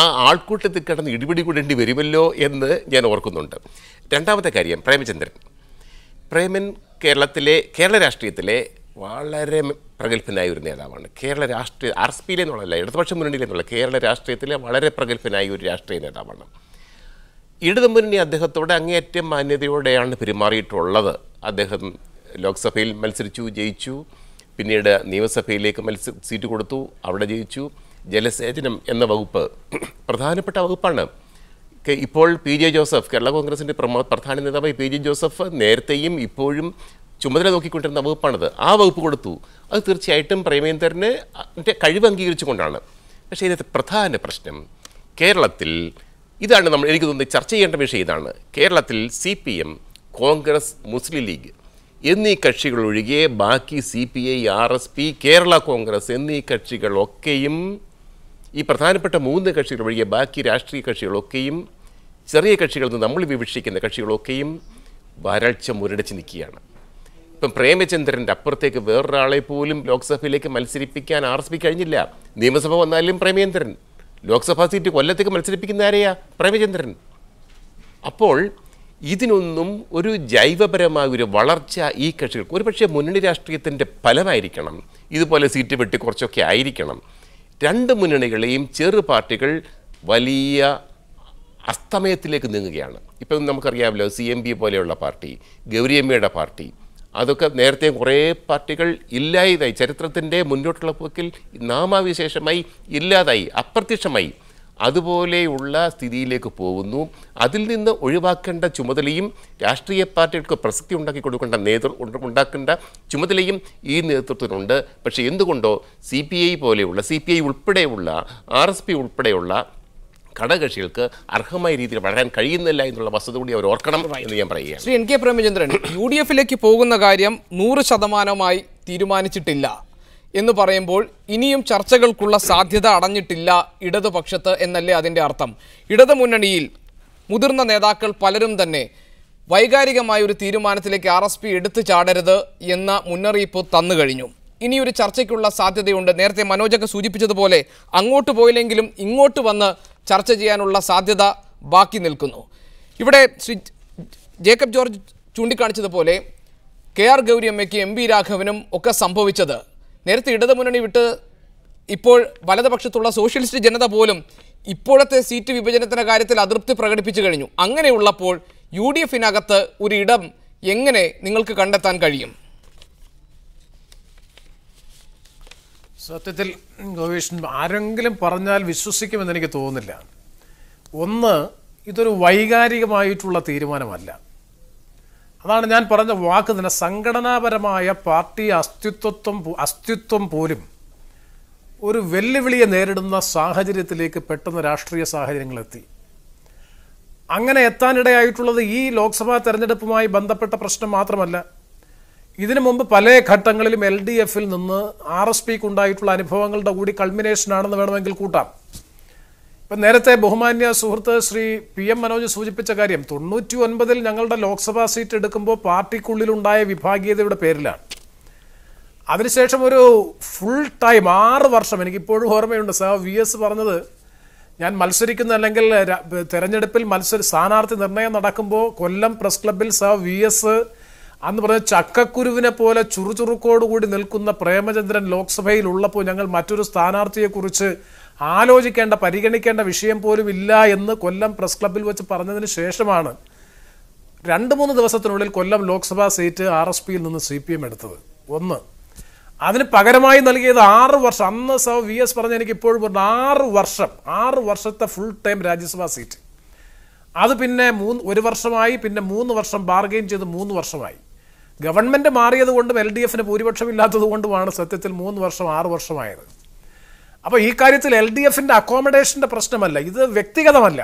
ആ ആൾക്കൂട്ടത്തിൽ കിടന്ന് ഇടിപിടി കൂടേണ്ടി വരുമല്ലോ എന്ന് ഞാൻ ഓർക്കുന്നുണ്ട്. രണ്ടാമത്തെ കാര്യം, പ്രേമൻ കേരള രാഷ്ട്രീയത്തിലെ വളരെ പ്രഗത്ഭനായ ഒരു നേതാവാണ്. കേരള രാഷ്ട്രീയ RSP-യിലെ എന്നുള്ളതല്ല, ഇടതുപക്ഷ മുന്നണിയിലെ എന്നുള്ള കേരള രാഷ്ട്രീയത്തിലെ വളരെ പ്രഗത്ഭനായ ഒരു രാഷ്ട്രീയ നേതാവാണ്. ഇടതുമുന്നണി അദ്ദേഹത്തോടെ അങ്ങേയറ്റം മാന്യതയോടെയാണ് പെരുമാറിയിട്ടുള്ളത്. അദ്ദേഹം ലോക്സഭയിൽ മത്സരിച്ചു, ജയിച്ചു. പിന്നീട് നിയമസഭയിലേക്ക് സീറ്റ് കൊടുത്തു, അവിടെ ജയിച്ചു. ജലസേചനം എന്ന വകുപ്പ് പ്രധാനപ്പെട്ട വകുപ്പാണ്. ഇപ്പോൾ PJ ജോസഫ്, കേരള കോൺഗ്രസിൻ്റെ പ്രധാന നേതാവായി PJ ജോസഫ് നേരത്തെയും ഇപ്പോഴും ചുമതല നോക്കിക്കൊണ്ടിരുന്ന വകുപ്പാണത്. ആ വകുപ്പ് കൊടുത്തു. അത് തീർച്ചയായിട്ടും പ്രേമേന്ദ്രന് കഴിവ് അംഗീകരിച്ചുകൊണ്ടാണ്. പക്ഷേ ഇതിനകത്ത് പ്രധാന പ്രശ്നം കേരളത്തിൽ ഇതാണ്. എനിക്ക് തോന്നുന്നത് ചർച്ച ചെയ്യേണ്ട വിഷയം ഇതാണ്. കേരളത്തിൽ CPM, കോൺഗ്രസ്, മുസ്ലിം ലീഗ് എന്നീ കക്ഷികൾ ഒഴികെ ബാക്കി CPI, RSP, കേരള കോൺഗ്രസ് എന്നീ കക്ഷികളൊക്കെയും, ഈ പ്രധാനപ്പെട്ട 3 കക്ഷികൾ ഒഴികെ ബാക്കി രാഷ്ട്രീയ കക്ഷികളൊക്കെയും, ചെറിയ കക്ഷികളിൽ നിന്ന് നമ്മൾ വിവക്ഷിക്കുന്ന കക്ഷികളൊക്കെയും വരൾച്ച മുരടിച്ച് നിൽക്കുകയാണ്. ഇപ്പം പ്രേമചന്ദ്രൻ്റെ അപ്പുറത്തേക്ക് വേറൊരാളെ പോലും ലോക്സഭയിലേക്ക് മത്സരിപ്പിക്കാൻ RSP കഴിഞ്ഞില്ല. നിയമസഭ വന്നാലും പ്രേമചന്ദ്രൻ, ലോക്സഭാ സീറ്റ് കൊല്ലത്തേക്ക് മത്സരിപ്പിക്കുന്ന ആരെയാ? പ്രേമചന്ദ്രൻ. അപ്പോൾ ഇതിനൊന്നും ഒരു ജൈവപരമായ ഒരു വളർച്ച ഈ കക്ഷികൾക്ക്, ഒരുപക്ഷെ മുന്നണി രാഷ്ട്രീയത്തിൻ്റെ ഫലമായിരിക്കണം, ഇതുപോലെ സീറ്റ് വെട്ടി കുറച്ചൊക്കെ ആയിരിക്കണം. 2 മുന്നണികളെയും ചെറു പാർട്ടികൾ വലിയ അസ്തമയത്തിലേക്ക് നീങ്ങുകയാണ്. ഇപ്പം നമുക്കറിയാമല്ലോ, CMB പോലെയുള്ള പാർട്ടി, ഗൗരിയമ്മയുടെ പാർട്ടി, അതൊക്കെ നേരത്തെ കുറേ പാർട്ടികൾ ഇല്ലാതായി, ചരിത്രത്തിൻ്റെ മുന്നോട്ടുള്ള പോക്കിൽ നാമാവിശേഷമായി ഇല്ലാതായി, അപ്രത്യക്ഷമായി. അതുപോലെയുള്ള സ്ഥിതിയിലേക്ക് പോകുന്നു. അതിൽ നിന്ന് ഒഴിവാക്കേണ്ട ചുമതലയും രാഷ്ട്രീയ പാർട്ടികൾക്ക് പ്രസക്തി ഉണ്ടാക്കി കൊടുക്കേണ്ട ഉണ്ടാക്കേണ്ട ചുമതലയും ഈ നേതൃത്വത്തിനുണ്ട്. പക്ഷേ എന്തുകൊണ്ടോ CPI ഉൾപ്പെടെയുള്ള RSP ഉൾപ്പെടെയുള്ള ഘടകകക്ഷികൾക്ക് അർഹമായ രീതിയിൽ വളരാൻ കഴിയുന്നില്ല എന്നുള്ള വസ്തുത കൂടി അവർ ഓർക്കണം എന്ന് ഞാൻ പറയുകയാണ്. ശ്രീ NK പ്രേമചന്ദ്രൻ, UDF-ലേക്ക് പോകുന്ന കാര്യം 100% തീരുമാനിച്ചിട്ടില്ല എന്ന് പറയുമ്പോൾ ഇനിയും ചർച്ചകൾക്കുള്ള സാധ്യത അടഞ്ഞിട്ടില്ല ഇടതുപക്ഷത്ത് എന്നല്ലേ അതിൻ്റെ അർത്ഥം? ഇടതുമുന്നണിയിൽ മുതിർന്ന നേതാക്കൾ പലരും തന്നെ വൈകാരികമായ ഒരു തീരുമാനത്തിലേക്ക് RSP എടുത്തു ചാടരുത് എന്ന മുന്നറിയിപ്പ് തന്നു കഴിഞ്ഞു. ഇനിയൊരു ചർച്ചയ്ക്കുള്ള സാധ്യതയുണ്ട്. നേരത്തെ മനോജൊക്കെ സൂചിപ്പിച്ചതുപോലെ അങ്ങോട്ട് പോയില്ലെങ്കിലും ഇങ്ങോട്ട് വന്ന് ചർച്ച ചെയ്യാനുള്ള സാധ്യത ബാക്കി നിൽക്കുന്നു. ഇവിടെ ശ്രീ ജേക്കബ് ജോർജ് ചൂണ്ടിക്കാണിച്ചതുപോലെ KR ഗൗരിയമ്മയ്ക്ക് MB രാഘവനും ഒക്കെ സംഭവിച്ചത്, നേരത്തെ ഇടതുമുന്നണി വിട്ട് ഇപ്പോൾ വലതുപക്ഷത്തുള്ള സോഷ്യലിസ്റ്റ് ജനത പോലും ഇപ്പോഴത്തെ സീറ്റ് വിഭജനത്തിൻ്റെ കാര്യത്തിൽ അതൃപ്തി പ്രകടിപ്പിച്ചു കഴിഞ്ഞു. അങ്ങനെയുള്ളപ്പോൾ UDF-നകത്ത് ഒരു ഇടം എങ്ങനെ നിങ്ങൾക്ക് കണ്ടെത്താൻ കഴിയും? സത്യത്തിൽ ഗോപീഷൻ, ആരെങ്കിലും പറഞ്ഞാൽ വിശ്വസിക്കുമെന്ന് എനിക്ക് തോന്നുന്നില്ല. ഒന്ന്, ഇതൊരു വൈകാരികമായിട്ടുള്ള തീരുമാനമല്ല. അതാണ് ഞാൻ പറഞ്ഞ വാക്ക് തന്നെ. സംഘടനാപരമായ പാർട്ടി അസ്തിത്വം പോലും ഒരു വെല്ലുവിളിയെ നേരിടുന്ന സാഹചര്യത്തിലേക്ക് പെട്ടെന്ന് രാഷ്ട്രീയ സാഹചര്യങ്ങളെത്തി. അങ്ങനെ എത്താനിടയായിട്ടുള്ളത് ഈ ലോക്സഭാ തെരഞ്ഞെടുപ്പുമായി ബന്ധപ്പെട്ട പ്രശ്നം മാത്രമല്ല. ഇതിനു മുമ്പ് പല ഘട്ടങ്ങളിലും LDF-ൽ നിന്ന് RSPക്ക് ഉണ്ടായിട്ടുള്ള അനുഭവങ്ങളുടെ കൂടി കൾമിനേഷനാണെന്ന് വേണമെങ്കിൽ കൂട്ടാം. ഇപ്പം നേരത്തെ ബഹുമാന്യ സുഹൃത്ത് ശ്രീ PM മനോജ് സൂചിപ്പിച്ച കാര്യം, 99-ൽ ഞങ്ങളുടെ ലോക്സഭാ സീറ്റ് എടുക്കുമ്പോൾ പാർട്ടിക്കുള്ളിലുണ്ടായ വിഭാഗീയതയുടെ പേരിലാണ്. അതിനുശേഷം ഒരു ഫുൾ ടൈം 6 വർഷം, എനിക്കിപ്പോഴും ഓർമ്മയുണ്ട്, VS പറഞ്ഞത്, ഞാൻ മത്സരിക്കുന്ന അല്ലെങ്കിൽ തെരഞ്ഞെടുപ്പിൽ സ്ഥാനാർത്ഥി നിർണയം നടക്കുമ്പോൾ കൊല്ലം പ്രസ് ക്ലബ്ബിൽ VS അന്ന് പറഞ്ഞ ചക്കക്കുരുവിനെ പോലെ ചുറുചുറുക്കോടുകൂടി നിൽക്കുന്ന പ്രേമചന്ദ്രൻ ലോക്സഭയിൽ ഉള്ളപ്പോൾ ഞങ്ങൾ മറ്റൊരു സ്ഥാനാർത്ഥിയെക്കുറിച്ച് ആലോചിക്കേണ്ട, പരിഗണിക്കേണ്ട വിഷയം പോലും ഇല്ല എന്ന് കൊല്ലം പ്രസ് ക്ലബ്ബിൽ വെച്ച് പറഞ്ഞതിന് ശേഷമാണ് 2-3 ദിവസത്തിനുള്ളിൽ കൊല്ലം ലോക്സഭാ സീറ്റ് RSPയിൽ നിന്ന് CPM എടുത്തത്. ഒന്ന്, അതിന് പകരമായി നൽകിയത് 6 വർഷം. അന്ന് VS പറഞ്ഞ എനിക്ക് ഇപ്പോഴും 6 വർഷത്തെ ഫുൾ ടൈം രാജ്യസഭാ സീറ്റ്. അത് പിന്നെ 1 വർഷമായി, പിന്നെ 3 വർഷം ബാർഗെയിൻ ചെയ്ത് 3 വർഷമായി. ഗവൺമെൻറ് മാറിയത് കൊണ്ടും LDF-ന് ഭൂരിപക്ഷമില്ലാത്തത് കൊണ്ടുമാണ് സത്യത്തിൽ 3 വർഷം 6 വർഷമായത്. അപ്പോൾ ഈ കാര്യത്തിൽ LDF-ന്റെ അക്കോമഡേഷൻ്റെ പ്രശ്നമല്ല, ഇത് വ്യക്തിഗതമല്ല.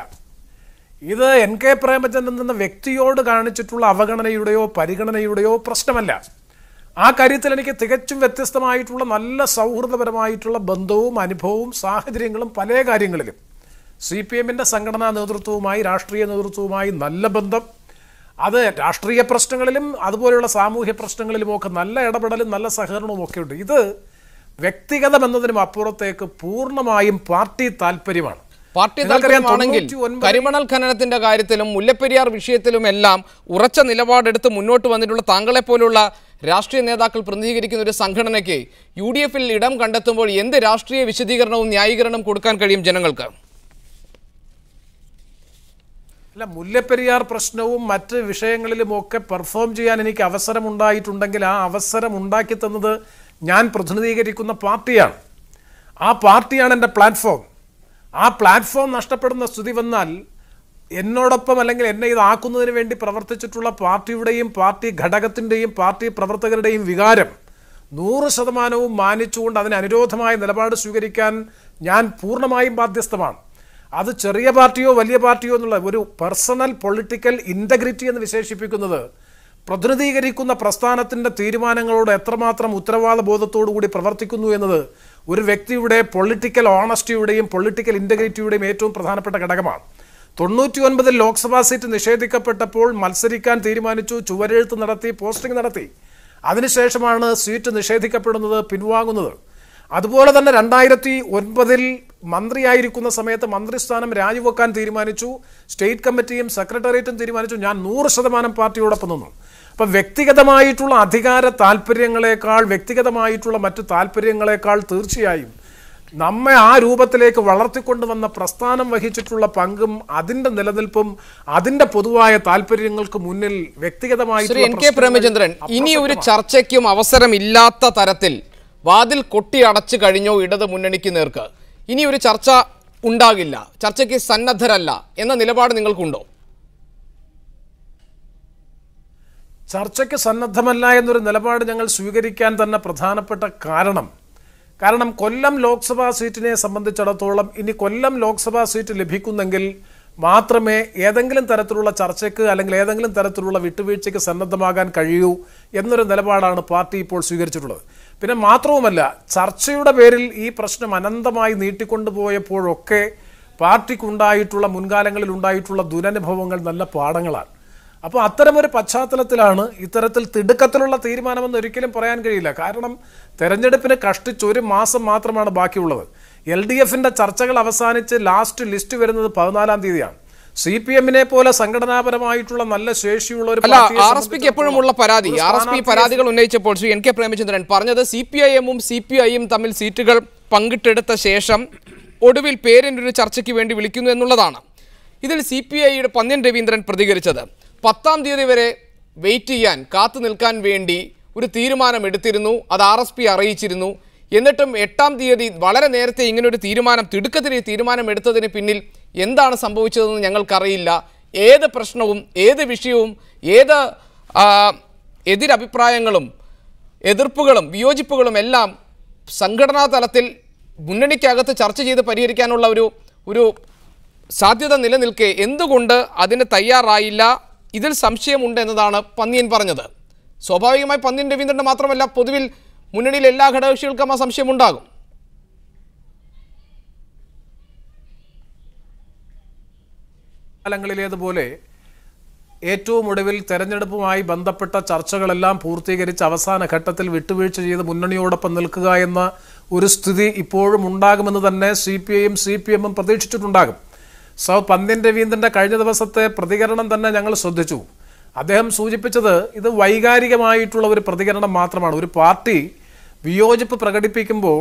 ഇത് NK പ്രേമചന്ദ്രൻ എന്ന വ്യക്തിയോട് കാണിച്ചിട്ടുള്ള അവഗണനയുടെയോ പരിഗണനയുടെയോ പ്രശ്നമല്ല. ആ കാര്യത്തിൽ എനിക്ക് തികച്ചും വ്യത്യസ്തമായിട്ടുള്ള നല്ല സൗഹൃദപരമായിട്ടുള്ള ബന്ധവും അനുഭവവും സാഹചര്യങ്ങളും പല കാര്യങ്ങളിലും CPM-ന്റെ സംഘടനാ നേതൃത്വവുമായി രാഷ്ട്രീയ നേതൃത്വവുമായി നല്ല ബന്ധം, അത് രാഷ്ട്രീയ പ്രശ്നങ്ങളിലും അതുപോലെയുള്ള സാമൂഹ്യ പ്രശ്നങ്ങളിലുമൊക്കെ നല്ല ഇടപെടലും നല്ല സഹകരണവും ഒക്കെ ഉണ്ട്. ഇത് വ്യക്തിഗതം എന്നതിനും അപ്പുറത്തേക്ക് പൂർണ്ണമായും പാർട്ടി താല്പര്യമാണ്. പാർട്ടി താല്പര്യമാണെങ്കിൽ കരിമണൽ ഖനനത്തിന്റെ കാര്യത്തിലും മുല്ലപ്പെരിയാർ വിഷയത്തിലുമെല്ലാം ഉറച്ച നിലപാടെടുത്ത് മുന്നോട്ട് വന്നിട്ടുള്ള താങ്കളെ പോലുള്ള രാഷ്ട്രീയ നേതാക്കൾ പ്രതിനിധീകരിക്കുന്ന ഒരു സംഘടനയ്ക്ക് UDF-ൽ ഇടം കണ്ടെത്തുമ്പോൾ എന്ത് രാഷ്ട്രീയ വിശദീകരണവും ന്യായീകരണവും കൊടുക്കാൻ കഴിയും ജനങ്ങൾക്ക്? അല്ല, മുല്ലപ്പെരിയാർ പ്രശ്നവും മറ്റ് വിഷയങ്ങളിലുമൊക്കെ പെർഫോം ചെയ്യാൻ എനിക്ക് അവസരമുണ്ടായിട്ടുണ്ടെങ്കിൽ ആ അവസരം ഉണ്ടാക്കി തന്നത് ഞാൻ പ്രതിനിധീകരിക്കുന്ന പാർട്ടിയാണ്. ആ പാർട്ടിയാണ് എൻ്റെ പ്ലാറ്റ്ഫോം. ആ പ്ലാറ്റ്ഫോം നഷ്ടപ്പെടുന്ന സ്ഥിതി വന്നാൽ എന്നോടൊപ്പം അല്ലെങ്കിൽ എന്നെ ഇതാക്കുന്നതിന് വേണ്ടി പ്രവർത്തിച്ചിട്ടുള്ള പാർട്ടിയുടെയും പാർട്ടി ഘടകത്തിൻ്റെയും പാർട്ടി പ്രവർത്തകരുടെയും വികാരം 100% മാനിച്ചുകൊണ്ട് അതിന് അനുരോധമായ നിലപാട് സ്വീകരിക്കാൻ ഞാൻ പൂർണ്ണമായും ബാധ്യസ്ഥമാണ്. അത് ചെറിയ പാർട്ടിയോ വലിയ പാർട്ടിയോ എന്നുള്ള ഒരു പേഴ്സണൽ പൊളിറ്റിക്കൽ ഇൻറ്റഗ്രിറ്റി എന്ന് വിശേഷിപ്പിക്കുന്നത് പ്രതിനിധീകരിക്കുന്ന പ്രസ്ഥാനത്തിൻ്റെ തീരുമാനങ്ങളോട് എത്രമാത്രം ഉത്തരവാദ ബോധത്തോടു കൂടി പ്രവർത്തിക്കുന്നു എന്നത് ഒരു വ്യക്തിയുടെ പൊളിറ്റിക്കൽ ഓണസ്റ്റിയുടെയും പൊളിറ്റിക്കൽ ഇൻറ്റഗ്രിറ്റിയുടെയും ഏറ്റവും പ്രധാനപ്പെട്ട ഘടകമാണ്. 99 ലോക്സഭാ സീറ്റ് നിഷേധിക്കപ്പെട്ടപ്പോൾ മത്സരിക്കാൻ തീരുമാനിച്ചു, ചുവരെഴുത്ത് നടത്തി, പോസ്റ്റിംഗ് നടത്തി. അതിനുശേഷമാണ് സീറ്റ് നിഷേധിക്കപ്പെടുന്നത്, പിൻവാങ്ങുന്നത്. അതുപോലെ തന്നെ 2009 മന്ത്രിയായിരിക്കുന്ന സമയത്ത് മന്ത്രിസ്ഥാനം രാജിവെക്കാൻ തീരുമാനിച്ചു. സ്റ്റേറ്റ് കമ്മിറ്റിയും സെക്രട്ടേറിയറ്റും തീരുമാനിച്ചു. ഞാൻ 100% പാർട്ടിയോടൊപ്പം നിന്നു. അപ്പം വ്യക്തിഗതമായിട്ടുള്ള അധികാര താല്പര്യങ്ങളെക്കാൾ, വ്യക്തിഗതമായിട്ടുള്ള മറ്റ് താല്പര്യങ്ങളെക്കാൾ തീർച്ചയായും നമ്മെ ആ രൂപത്തിലേക്ക് വളർത്തിക്കൊണ്ടുവന്ന പ്രസ്ഥാനം വഹിച്ചിട്ടുള്ള പങ്കും അതിൻ്റെ നിലനിൽപ്പും അതിൻ്റെ പൊതുവായ താല്പര്യങ്ങൾക്ക് മുന്നിൽ വ്യക്തിഗതമായി NK പ്രേമചന്ദ്രൻ, ഇനി ഒരു ചർച്ചയ്ക്കും അവസരമില്ലാത്ത തരത്തിൽ വാതിൽ കൊട്ടി അടച്ചു കഴിഞ്ഞോ ഇടത് മുന്നണിക്ക് നേർക്ക്? ഇനി ഒരു ചർച്ച ഉണ്ടാകില്ല, ചർച്ചയ്ക്ക് സന്നദ്ധരല്ല എന്ന നിലപാട് നിങ്ങൾക്കുണ്ടോ? ചർച്ചയ്ക്ക് സന്നദ്ധമല്ല എന്നൊരു നിലപാട് ഞങ്ങൾ സ്വീകരിക്കാൻ തന്നെ പ്രധാനപ്പെട്ട കാരണം കൊല്ലം ലോക്സഭാ സീറ്റിനെ സംബന്ധിച്ചിടത്തോളം ഇനി കൊല്ലം ലോക്സഭാ സീറ്റ് ലഭിക്കുന്നെങ്കിൽ മാത്രമേ ഏതെങ്കിലും തരത്തിലുള്ള ചർച്ചയ്ക്ക് അല്ലെങ്കിൽ ഏതെങ്കിലും തരത്തിലുള്ള വിട്ടുവീഴ്ചയ്ക്ക് സന്നദ്ധമാകാൻ കഴിയൂ എന്നൊരു നിലപാടാണ് പാർട്ടി ഇപ്പോൾ സ്വീകരിച്ചിട്ടുള്ളത്. പിന്നെ മാത്രവുമല്ല, ചർച്ചയുടെ പേരിൽ ഈ പ്രശ്നം അനന്തമായി നീട്ടിക്കൊണ്ടുപോയപ്പോഴൊക്കെ പാർട്ടിക്കുണ്ടായിട്ടുള്ള മുൻകാലങ്ങളിൽ ഉണ്ടായിട്ടുള്ള ദുരനുഭവങ്ങൾ നല്ല പാഠങ്ങളാണ്. അപ്പോൾ അത്തരമൊരു പശ്ചാത്തലത്തിലാണ് ഇത്തരത്തിൽ തിടുക്കത്തിലുള്ള തീരുമാനമെന്ന് ഒരിക്കലും പറയാൻ കഴിയില്ല. കാരണം തെരഞ്ഞെടുപ്പിന് കഷ്ടിച്ച് 1 മാസം മാത്രമാണ് ബാക്കിയുള്ളത്. LDF-ന്റെ ചർച്ചകൾ അവസാനിച്ച് ലാസ്റ്റ് ലിസ്റ്റ് വരുന്നത് 14-ാം തീയതിയാണ്. CPM-നെ പോലെ സംഘടനാപരമായിട്ടുള്ള നല്ല ശേഷിയുള്ള ഒരു RSPക്ക് എപ്പോഴുമുള്ള പരാതി, RSP പരാതികൾ ഉന്നയിച്ചപ്പോൾ ശ്രീ NK പ്രേമചന്ദ്രൻ പറഞ്ഞത് CPIM-ഉം CPI-യും തമ്മിൽ സീറ്റുകൾ പങ്കിട്ടെടുത്ത ശേഷം ഒടുവിൽ പേരിൻ്റെ ഒരു ചർച്ചയ്ക്ക് വേണ്ടി വിളിക്കുന്നു എന്നുള്ളതാണ്. ഇതിൽ CPI-യുടെ പന്ന്യൻ രവീന്ദ്രൻ പ്രതികരിച്ചത് 10-ാം തീയതി വരെ വെയിറ്റ് ചെയ്യാൻ, കാത്തു നിൽക്കാൻ വേണ്ടി ഒരു തീരുമാനം എടുത്തിരുന്നു, അത് RSP അറിയിച്ചിരുന്നു. എന്നിട്ടും 8-ാം തീയതി വളരെ നേരത്തെ ഇങ്ങനൊരു തീരുമാനം, തിടുക്കത്തിൽ ഈ തീരുമാനം എടുത്തതിന് പിന്നിൽ എന്താണ് സംഭവിച്ചതെന്ന് ഞങ്ങൾക്കറിയില്ല. ഏത് പ്രശ്നവും ഏത് വിഷയവും ഏത് എതിരഭിപ്രായങ്ങളും എതിർപ്പുകളും വിയോജിപ്പുകളും എല്ലാം സംഘടനാ തലത്തിൽ മുന്നണിക്കകത്ത് ചർച്ച ചെയ്ത് പരിഹരിക്കാനുള്ള ഒരു സാധ്യത നിലനിൽക്കെ എന്തുകൊണ്ട് അതിന് തയ്യാറായില്ല, ഇതിൽ സംശയമുണ്ട് എന്നതാണ് പന്ന്യൻ പറഞ്ഞത്. സ്വാഭാവികമായി പന്ന്യൻ രവീന്ദ്രൻ്റെ മാത്രമല്ല, പൊതുവിൽ മുന്നണിയിൽ എല്ലാ ഘടകകക്ഷികൾക്കും ആ സംശയമുണ്ടാകും. കാലങ്ങളിലേതുപോലെ ഏറ്റവും ഒടുവിൽ തെരഞ്ഞെടുപ്പുമായി ബന്ധപ്പെട്ട ചർച്ചകളെല്ലാം പൂർത്തീകരിച്ച് അവസാന ഘട്ടത്തിൽ വിട്ടുവീഴ്ച ചെയ്ത് മുന്നണിയോടൊപ്പം നിൽക്കുക എന്ന ഒരു സ്ഥിതി ഇപ്പോഴും ഉണ്ടാകുമെന്ന് തന്നെ CPI-യും CPM-ഉം പ്രതീക്ഷിച്ചിട്ടുണ്ടാകും. പന്ന്യൻ രവീന്ദ്രൻ്റെ കഴിഞ്ഞ ദിവസത്തെ പ്രതികരണം തന്നെ ഞങ്ങൾ ശ്രദ്ധിച്ചു. അദ്ദേഹം സൂചിപ്പിച്ചത് ഇത് വൈകാരികമായിട്ടുള്ള ഒരു പ്രതികരണം മാത്രമാണ്. ഒരു പാർട്ടി വിയോജിപ്പ് പ്രകടിപ്പിക്കുമ്പോൾ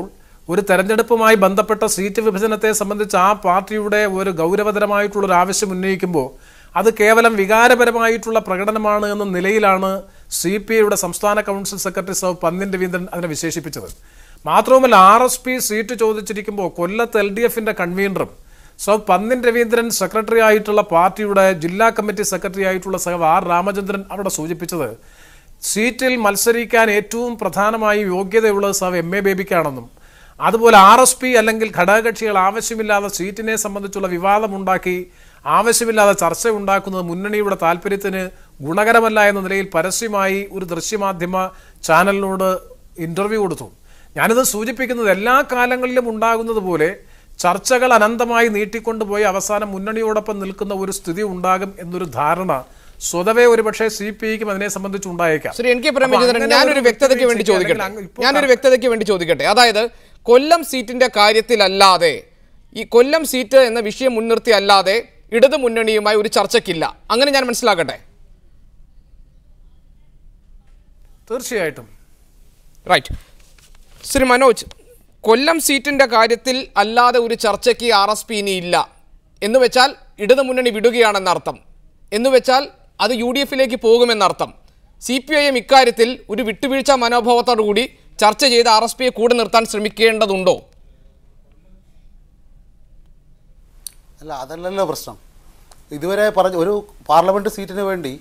ഒരു തെരഞ്ഞെടുപ്പുമായി ബന്ധപ്പെട്ട സീറ്റ് വിഭജനത്തെ സംബന്ധിച്ച് ആ പാർട്ടിയുടെ ഒരു ഗൗരവതരമായിട്ടുള്ളൊരു ആവശ്യം ഉന്നയിക്കുമ്പോൾ അത് കേവലം വികാരപരമായിട്ടുള്ള പ്രകടനമാണ് എന്ന നിലയിലാണ് CPI-യുടെ സംസ്ഥാന കൗൺസിൽ സെക്രട്ടറി പന്ന്യൻ രവീന്ദ്രൻ അതിനെ വിശേഷിപ്പിച്ചത്. മാത്രവുമല്ല, RSP സീറ്റ് ചോദിച്ചിരിക്കുമ്പോൾ കൊല്ലത്ത് LDF-ന്റെ കൺവീനറും പന്ന്യൻ രവീന്ദ്രൻ സെക്രട്ടറി ആയിട്ടുള്ള പാർട്ടിയുടെ ജില്ലാ കമ്മിറ്റി സെക്രട്ടറി ആയിട്ടുള്ള R രാമചന്ദ്രൻ അവിടെ സൂചിപ്പിച്ചത് സീറ്റിൽ മത്സരിക്കാൻ ഏറ്റവും പ്രധാനമായി യോഗ്യതയുള്ളത് MA ബേബിക്കാണെന്നും അതുപോലെ RSP അല്ലെങ്കിൽ ഘടകകക്ഷികൾ ആവശ്യമില്ലാതെ സീറ്റിനെ സംബന്ധിച്ചുള്ള വിവാദമുണ്ടാക്കി ആവശ്യമില്ലാതെ ചർച്ച ഉണ്ടാക്കുന്നത് മുന്നണിയുടെ താല്പര്യത്തിന് ഗുണകരമല്ല എന്ന നിലയിൽ പരസ്യമായി ഒരു ദൃശ്യമാധ്യമ ചാനലിനോട് ഇൻ്റർവ്യൂ കൊടുത്തു. ഞാനിത് സൂചിപ്പിക്കുന്നത് എല്ലാ കാലങ്ങളിലും ഉണ്ടാകുന്നത് പോലെ ചർച്ചകൾ അനന്തമായി നീട്ടിക്കൊണ്ടുപോയി അവസാനം മുന്നണിയോടൊപ്പം നിൽക്കുന്ന ഒരു സ്ഥിതി ഉണ്ടാകും എന്നൊരു ധാരണ സ്വതവേ ഒരുപക്ഷെ CPIക്കും അതിനെ സംബന്ധിച്ച് ഉണ്ടായേക്കാം. ശ്രീ NK പ്രേമചന്ദ്രൻ, ഞാനൊരു വ്യക്തതയ്ക്ക് വേണ്ടി ചോദിക്കട്ടെ. അതായത് കൊല്ലം സീറ്റിന്റെ കാര്യത്തിലല്ലാതെ, ഈ കൊല്ലം സീറ്റ് എന്ന വിഷയം മുൻനിർത്തി അല്ലാതെ ഇടതു മുന്നണിയുമായി ഒരു ചർച്ചയ്ക്കില്ല, അങ്ങനെ ഞാൻ മനസ്സിലാക്കട്ടെ? തീർച്ചയായിട്ടും. റൈറ്റ്. ശ്രീ മനോജ്, കൊല്ലം സീറ്റിന്റെ കാര്യത്തിൽ അല്ലാതെ ഒരു ചർച്ചയ്ക്ക് RSP ഇനി ഇല്ല എന്ന് വെച്ചാൽ ഇടതു മുന്നണി വിടുകയാണെന്നർത്ഥം, എന്ന് വെച്ചാൽ അത് UDFിലേക്ക് പോകുമെന്നർത്ഥം. CPIM ഇക്കാര്യത്തിൽ ഒരു വിട്ടുവീഴ്ച മനോഭാവത്തോടുകൂടി ചർച്ച ചെയ്ത് RSPയെ കൂടെ നിർത്താൻ ശ്രമിക്കേണ്ടതുണ്ടോ? അല്ല, അതല്ലല്ലോ പ്രശ്നം. ഇതുവരെ പറഞ്ഞ ഒരു പാർലമെൻറ്റ് സീറ്റിന് വേണ്ടി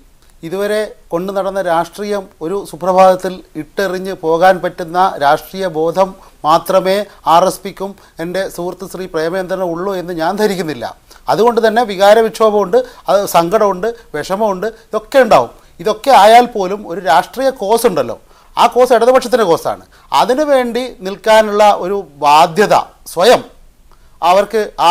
ഇതുവരെ കൊണ്ടു നടന്ന രാഷ്ട്രീയം ഒരു സുപ്രഭാതത്തിൽ ഇട്ടെറിഞ്ഞ് പോകാൻ പറ്റുന്ന രാഷ്ട്രീയ ബോധം മാത്രമേ RSPക്കും എൻ്റെ സുഹൃത്ത് ശ്രീ പ്രേമചന്ദ്രനും ഉള്ളൂ എന്ന് ഞാൻ ധരിക്കുന്നില്ല. അതുകൊണ്ട് തന്നെ വികാര വിക്ഷോഭമുണ്ട്, അത് സങ്കടമുണ്ട്, വിഷമമുണ്ട്, ഇതൊക്കെ ഉണ്ടാവും. ഇതൊക്കെ ആയാൽ പോലും ഒരു രാഷ്ട്രീയ കോസ് ഉണ്ടല്ലോ, ആ കോസ് ഇടതുപക്ഷത്തിൻ്റെ കോസാണ്. അതിനു വേണ്ടി നിൽക്കാനുള്ള ഒരു ബാധ്യത സ്വയം അവർക്ക് ആ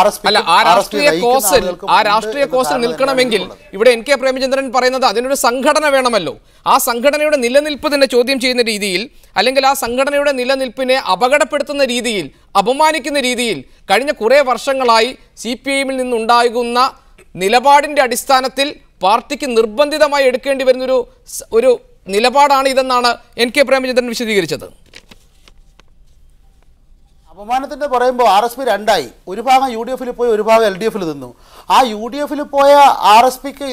രാഷ്ട്രീയ കോസിൽ നിൽക്കണമെങ്കിൽ ഇവിടെ NK പ്രേമചന്ദ്രൻ പറയുന്നത് അതിനൊരു സംഘടന വേണമല്ലോ. ആ സംഘടനയുടെ നിലനിൽപ്പ് തന്നെ ചോദ്യം ചെയ്യുന്ന രീതിയിൽ, അല്ലെങ്കിൽ ആ സംഘടനയുടെ നിലനിൽപ്പിനെ അപകടപ്പെടുത്തുന്ന രീതിയിൽ, അപമാനിക്കുന്ന രീതിയിൽ കഴിഞ്ഞ കുറേ വർഷങ്ങളായി CPIMൽ നിന്നുണ്ടാകുന്ന നിലപാടിന്റെ അടിസ്ഥാനത്തിൽ പാർട്ടിക്ക് നിർബന്ധിതമായി എടുക്കേണ്ടി വരുന്ന ഒരു നിലപാടാണ് ഇതെന്നാണ് NK പ്രേമചന്ദ്രൻ വിശദീകരിച്ചത്. അപമാനത്തിൻ്റെ പറയുമ്പോൾ RSP രണ്ടായി. ഒരു ഭാഗം UDFിൽ പോയി, ഒരു ഭാഗം LDFിൽ നിന്നു. ആ UDFിൽ പോയ RSPക്ക്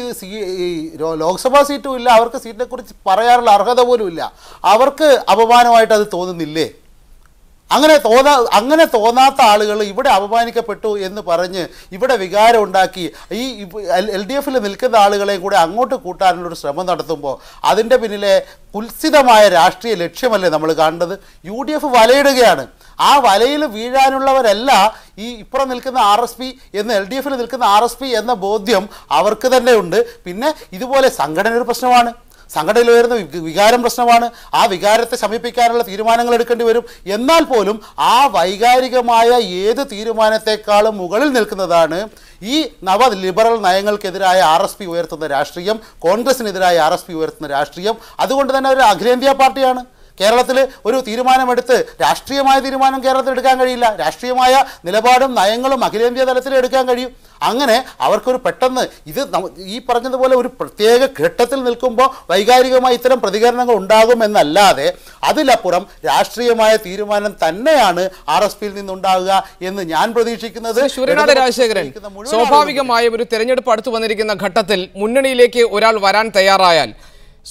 ലോക്സഭാ സീറ്റും ഇല്ല, അവർക്ക് സീറ്റിനെ കുറിച്ച് പറയാനുള്ള അർഹത പോലും ഇല്ല. അവർക്ക് അപമാനമായിട്ട് അത് തോന്നുന്നില്ലേ? അങ്ങനെ തോന്നാത്ത ആളുകൾ ഇവിടെ അപമാനിക്കപ്പെട്ടു എന്ന് പറഞ്ഞ് ഇവിടെ വികാരം ഉണ്ടാക്കി ഈ LDFിൽ നിൽക്കുന്ന ആളുകളെ കൂടെ അങ്ങോട്ട് കൂട്ടാനുള്ളൊരു ശ്രമം നടത്തുമ്പോൾ അതിൻ്റെ പിന്നിലെ കുൽസിതമായ രാഷ്ട്രീയ ലക്ഷ്യമല്ലേ നമ്മൾ കാണേണ്ടത്? UDF വലയിടുകയാണ്. ആ വലയിൽ വീഴാനുള്ളവരല്ല ഈ ഇപ്പുറം നിൽക്കുന്ന RSP എന്ന്, LDFിൽ നിൽക്കുന്ന RSP എന്ന ബോധ്യം അവർക്ക് തന്നെ ഉണ്ട്. പിന്നെ ഇതുപോലെ സംഘടന ഒരു പ്രശ്നമാണ്, സംഘടനയിൽ വരുന്ന വികാരം പ്രശ്നമാണ്. ആ വികാരത്തെ ശമിപ്പിക്കാനുള്ള തീരുമാനങ്ങൾ എടുക്കേണ്ടി വരും. എന്നാൽ പോലും ആ വൈകാരികമായ ഏത് തീരുമാനത്തെക്കാളും മുകളിൽ നിൽക്കുന്നതാണ് ഈ നവ ലിബറൽ നയങ്ങൾക്കെതിരായ RSP ഉയർത്തുന്ന രാഷ്ട്രീയം, കോൺഗ്രസിനെതിരായ RSP ഉയർത്തുന്ന രാഷ്ട്രീയം. അതുകൊണ്ട് തന്നെ ഒരു അഖിലേന്ത്യാ പാർട്ടിയാണ്. കേരളത്തിൽ ഒരു തീരുമാനമെടുത്ത് രാഷ്ട്രീയമായ തീരുമാനം കേരളത്തിൽ എടുക്കാൻ കഴിയില്ല. രാഷ്ട്രീയമായ നിലപാടും നയങ്ങളും അഖിലേന്ത്യാ തലത്തിൽ എടുക്കാൻ കഴിയും. അങ്ങനെ അവർക്കൊരു പെട്ടെന്ന് ഇത് ഈ പറഞ്ഞതുപോലെ ഒരു പ്രത്യേക ഘട്ടത്തിൽ നിൽക്കുമ്പോൾ വൈകാരികമായി ഇത്തരം പ്രതികരണങ്ങൾ ഉണ്ടാകുമെന്നല്ലാതെ അതിലപ്പുറം രാഷ്ട്രീയമായ തീരുമാനം തന്നെയാണ് RSPയിൽ നിന്നുണ്ടാകുക എന്ന് ഞാൻ പ്രതീക്ഷിക്കുന്നത്. രാജശേഖരൻ, സ്വാഭാവികമായ ഒരു തെരഞ്ഞെടുപ്പ് അടുത്തു വന്നിരിക്കുന്ന ഘട്ടത്തിൽ മുന്നണിയിലേക്ക് ഒരാൾ വരാൻ തയ്യാറായാൽ